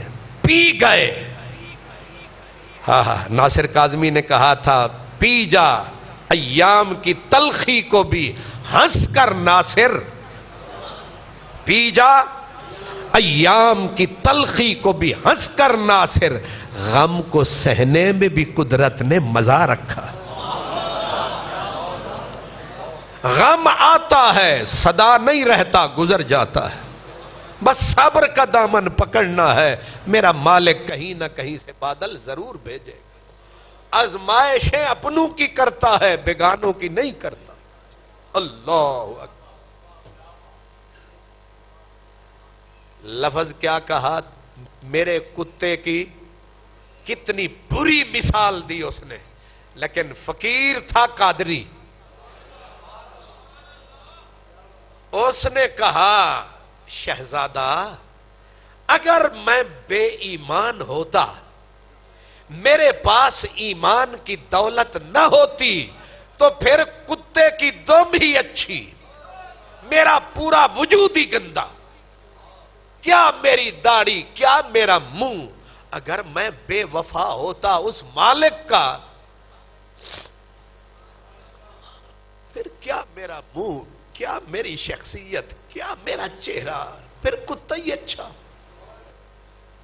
پی گئے. ناصر کاظمی نے کہا تھا پی جا ایام کی تلخی کو بھی ہنس کر ناصر، پی جا ایام کی تلخی کو بھی ہنس کر ناصر، غم کو سہنے میں بھی قدرت نے مزہ رکھا. غم آتا ہے صدا نہیں رہتا، گزر جاتا ہے. بس صبر کا دامن پکڑنا ہے، میرا مالک کہیں نہ کہیں سے بادل ضرور بھیجے گا. آزمائشیں اپنوں کی کرتا ہے، بیگانوں کی نہیں کرتا. اللہ اکبر. لفظ کیا کہا، میرے کتے کی کتنی بری مثال دی اس نے، لیکن فقیر تھا قادری. اس نے کہا شہزادہ اگر میں بے ایمان ہوتا، میرے پاس ایمان کی دولت نہ ہوتی تو پھر کتے کی دم ہی اچھی، میرا پورا وجود ہی گندا، کیا میری داڑھی کیا میرا منہ. اگر میں بے وفا ہوتا اس مالک کا، پھر کیا میرا منہ، کیا میری شخصیت، کیا میرا چہرہ، پھر کتا ہی اچھا.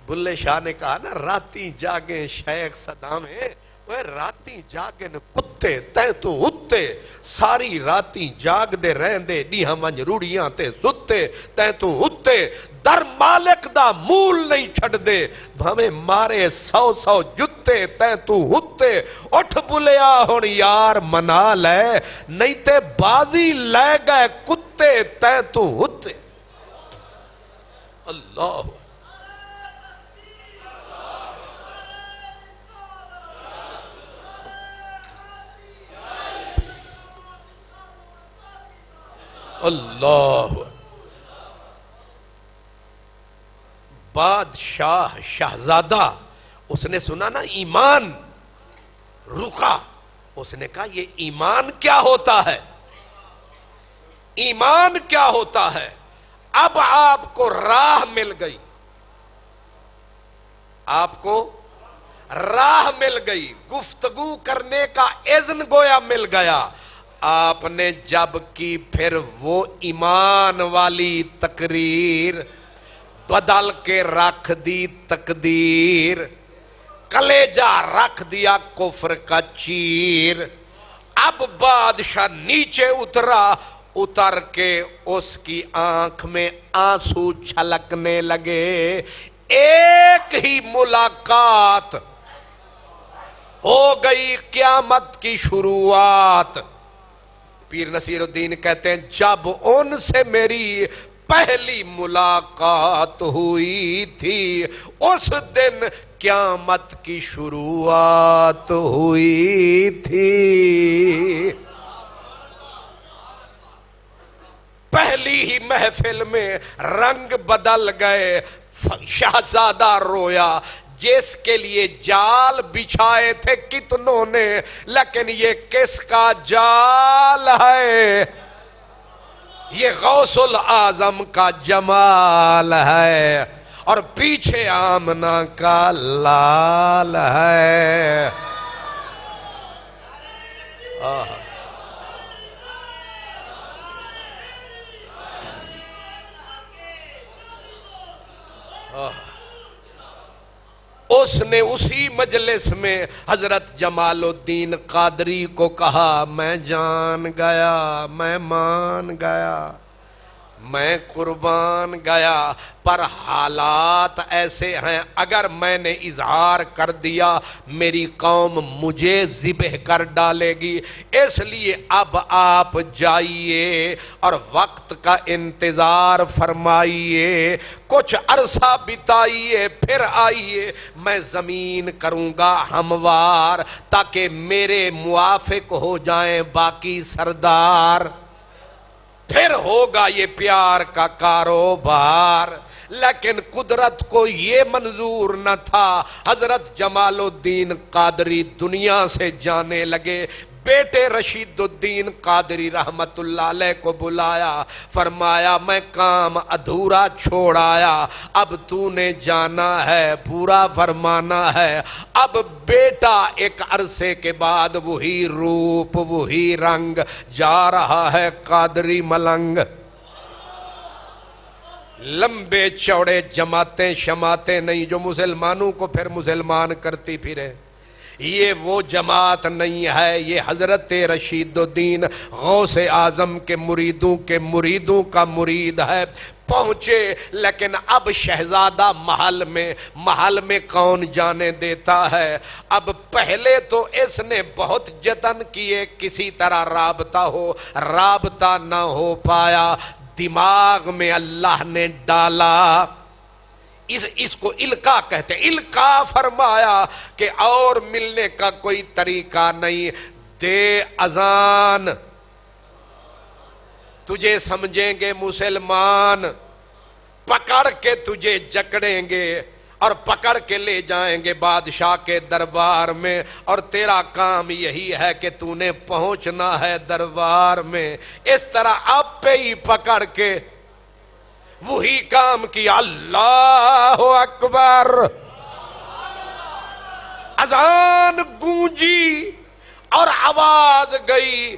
بلے شاہ نے کہا نا راتی جاگیں شیخ صدامیں، وہ راتی جاگیں کتے تے تو اتے، ساری راتی جاگ دے رہن دے نیہاں منج روڑیاں تے ستے تے تو اتے، در مالک دا مول نہیں چھڑ دے، بھامیں مارے 100 جتے تے تو اتے. اٹھ بلیا ہون یار منا لے، نہیں تے بازی لے گئے کتے تے تو اتے. اللہ اللہ. بادشاہ شہزادہ اس نے سنا نا ایمان، رکا. اس نے کہا یہ ایمان کیا ہوتا ہے، ایمان کیا ہوتا ہے. اب آپ کو راہ مل گئی، آپ کو راہ مل گئی، گفتگو کرنے کا اذن گویا مل گیا. آپ نے جب کی پھر وہ ایمان والی تقریر، بدل کے رکھ دی تقدیر، کلیجہ رکھ دیا کفر کا چیر. اب بادشاہ نیچے اترا، اتر کے اس کی آنکھ میں آنسو چھلکنے لگے. ایک ہی ملاقات ہو گئی قیامت کی شروعات. پیر نصیر الدین کہتے ہیں جب ان سے میری پہلی ملاقات ہوئی تھی، اس دن قیامت کی شروعات ہوئی تھی. پہلی ہی محفل میں رنگ بدل گئے. شہزادہ رویا، جس کے لیے جال بچھائے تھے کتنوں نے، لیکن یہ کس کا جال ہے، یہ غوث العظم کا جمال ہے، اور پیچھے آمنہ کا لال ہے. اس نے اسی مجلس میں حضرت جمال الدین قادری کو کہا میں جان گیا، میں مان گیا. میں قربان گیا، پر حالات ایسے ہیں اگر میں نے اظہار کر دیا میری قوم مجھے ذبح کر ڈالے گی، اس لیے اب آپ جائیے اور وقت کا انتظار فرمائیے، کچھ عرصہ بتائیے، پھر آئیے، میں زمین کروں گا ہموار تاکہ میرے موافق ہو جائیں باقی سردار، پھر ہوگا یہ پیار کا کاروبار۔ لیکن قدرت کو یہ منظور نہ تھا، حضرت جمال الدین قادری دنیا سے جانے لگے، بیٹے رشید الدین قادری رحمت اللہ علیہ کو بلایا، فرمایا میں کام ادھورا چھوڑ آیا، اب تو نے جانا ہے، پورا فرمانا ہے۔ اب بیٹا ایک عرصے کے بعد وہی روپ وہی رنگ، جا رہا ہے قادری ملنگ، لمبے چوڑے جماعتیں شماعتیں نہیں جو مسلمانوں کو پھر مسلمان کرتی پھرے، یہ وہ جماعت نہیں ہے، یہ حضرت رشید الدین غوث اعظم کے مریدوں کا مرید ہے۔ پہنچے، لیکن اب شہزادہ محل میں کون جانے دیتا ہے؟ اب پہلے تو اس نے بہت جتن کیے کسی طرح رابطہ نہ ہو پایا، دماغ میں اللہ نے ڈالا، اس کو القا کہتے ہیں، القا فرمایا کہ اور ملنے کا کوئی طریقہ نہیں، دے اذان، تجھے سمجھیں گے مسلمان، پکڑ کے تجھے جکڑیں گے اور پکڑ کے لے جائیں گے بادشاہ کے دربار میں، اور تیرا کام یہی ہے کہ تو نے پہنچنا ہے دربار میں۔ اس طرح اب پہ ہی پکڑ کے وہی کام کیا، اللہ اکبر، اذان گونجی اور آواز گئی،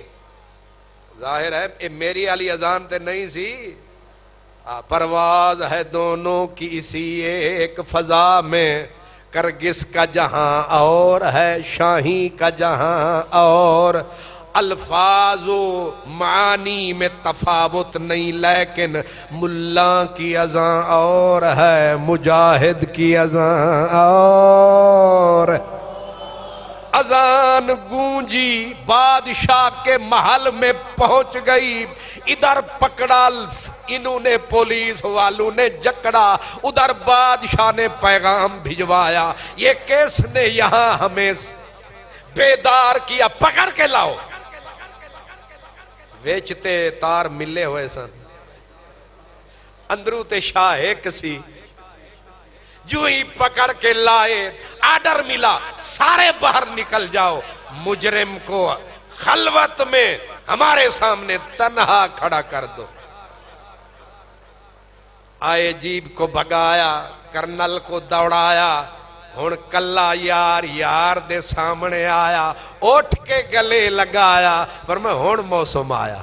ظاہر ہے میری علی اذان تے نہیں سی، پرواز ہے دونوں کی اسی ایک فضا میں، کرگس کا جہاں اور ہے شاہی کا جہاں اور، الفاظ و معانی میں تفاوت نہیں، لیکن ملا کی اذان اور ہے مجاہد کی اذان اور۔ اذان گونجی، بادشاہ کے محل میں پہنچ گئی، ادھر پکڑا انہوں نے، پولیس والوں نے جکڑا، ادھر بادشاہ نے پیغام بھجوایا، یہ کس نے یہاں ہمیں بیدار کیا، پکڑ کے لاؤ۔ ویچتے تار ملے ہوئے سن، اندرو تے شاہ ایک سی، جو ہی پکڑ کے لائے، آرڈر ملا سارے باہر نکل جاؤ، مجرم کو خلوت میں ہمارے سامنے تنہا کھڑا کر دو۔ آئے جیب کو بھگایا، کرنل کو دوڑایا، ہن کلا یار دے سامنے آیا، اٹھ کے گلے لگایا، فرمایا ہن موسم آیا،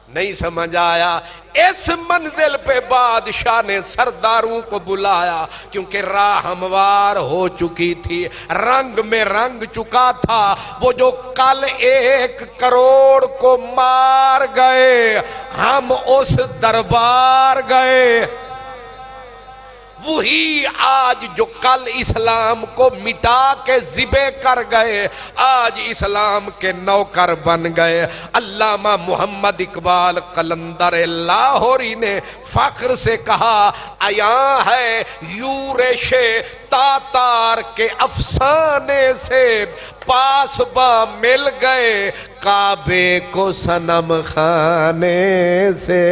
نہیں سمجھ آیا۔ اس منزل پہ بادشاہ نے سرداروں کو بلایا، کیونکہ راہ ہموار ہو چکی تھی، رنگ میں رنگ چکا تھا، وہ جو کل 1 کروڑ کو مار گئے، ہم اس دربار گئے، وہی آج جو کل اسلام کو مٹا کے ذبح کر گئے، آج اسلام کے نوکر بن گئے۔ علامہ محمد اقبال قلندر لاہوری نے فخر سے کہا، عیاں ہے یورش تاتار کے افسانے سے، پاس با مل گئے کعبے کو صنم خانے سے،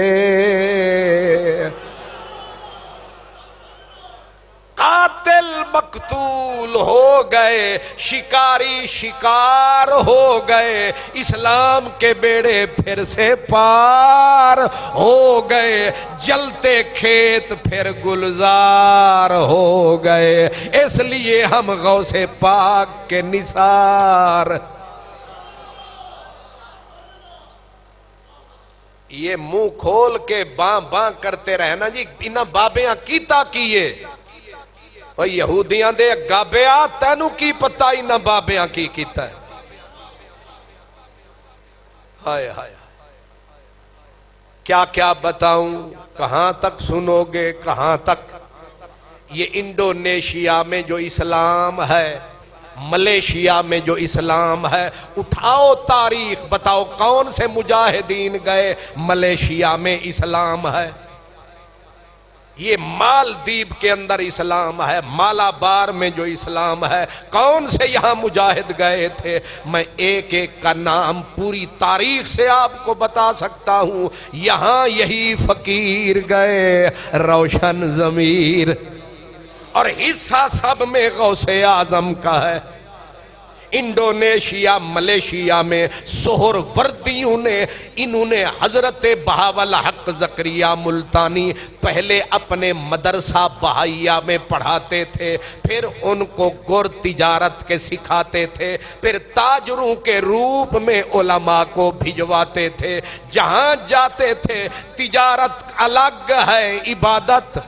قاتل مقتول ہو گئے، شکاری شکار ہو گئے، اسلام کے بیڑے پھر سے پار ہو گئے، جلتے کھیت پھر گلزار ہو گئے، اس لیے ہم غوث پاک کے نثار۔ یہ منہ کھول کے باں باں کرتے رہنا جی، انہاں بابیاں کیتا کیے، اور یہودیاں دے گابیا تینو کی پتہ انہاں بابیاں کی کیتا ہے، ہائے ہائے۔ کیا کیا بتاؤں، کہاں تک سنو گے کہاں تک؟ یہ انڈونیشیا میں جو اسلام ہے، ملیشیا میں جو اسلام ہے، اٹھاؤ تاریخ، بتاؤ کون سے مجاہدین گئے ملیشیا میں اسلام ہے؟ یہ مالدیپ کے اندر اسلام ہے، مالابار میں جو اسلام ہے، کون سے یہاں مجاہد گئے تھے؟ میں ایک ایک کا نام پوری تاریخ سے آپ کو بتا سکتا ہوں۔ یہاں یہی فقیر گئے، روشن ضمیر، اور حصہ سب میں غوث اعظم کا ہے۔ انڈونیشیا ملیشیا میں سہر وردیوں نے، انہوں نے حضرت بہاول حق زکریا ملتانی پہلے اپنے مدرسہ بہائیہ میں پڑھاتے تھے، پھر ان کو گر تجارت کے سکھاتے تھے، پھر تاجروں کے روپ میں علماء کو بھجواتے تھے۔ جہاں جاتے تھے تجارت الگ ہے، عبادت۔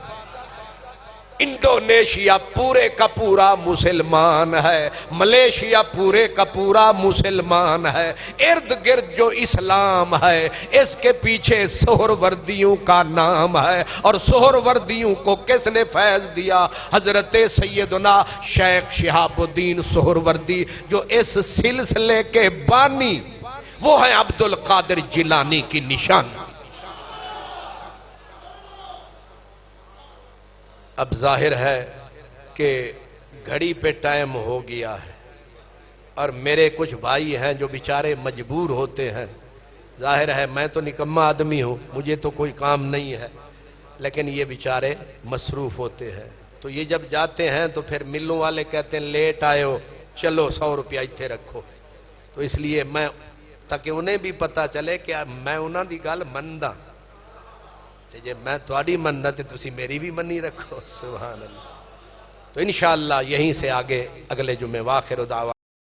انڈونیشیا پورے کا پورا مسلمان ہے، ملیشیا پورے کا پورا مسلمان ہے، ارد گرد جو اسلام ہے اس کے پیچھے سہر وردیوں کا نام ہے۔ اور سہر وردیوں کو کس نے فیض دیا؟ حضرت سیدنا شیخ شہاب الدین سہر وردی، جو اس سلسلے کے بانی، وہ ہیں عبد القادر جیلانی کی نشان۔ اب ظاہر ہے کہ گھڑی پہ ٹائم ہو گیا ہے، اور میرے کچھ بھائی ہیں جو بیچارے مجبور ہوتے ہیں۔ ظاہر ہے میں تو نکما آدمی ہوں، مجھے تو کوئی کام نہیں ہے، لیکن یہ بیچارے مصروف ہوتے ہیں۔ تو یہ جب جاتے ہیں تو پھر ملوں والے کہتے ہیں لیٹ آئے ہو، چلو 100 روپیہ اتھے رکھو۔ تو اس لیے میں، تاکہ انہیں بھی پتا چلے کہ میں انہاں دی گل مندا، تے جے میں تواڈی مندا تے تسی میری بھی منی رکھو۔ سبحان اللہ۔ تو انشاءاللہ یہیں سے آگے اگلے جمعے، واخر دعوانا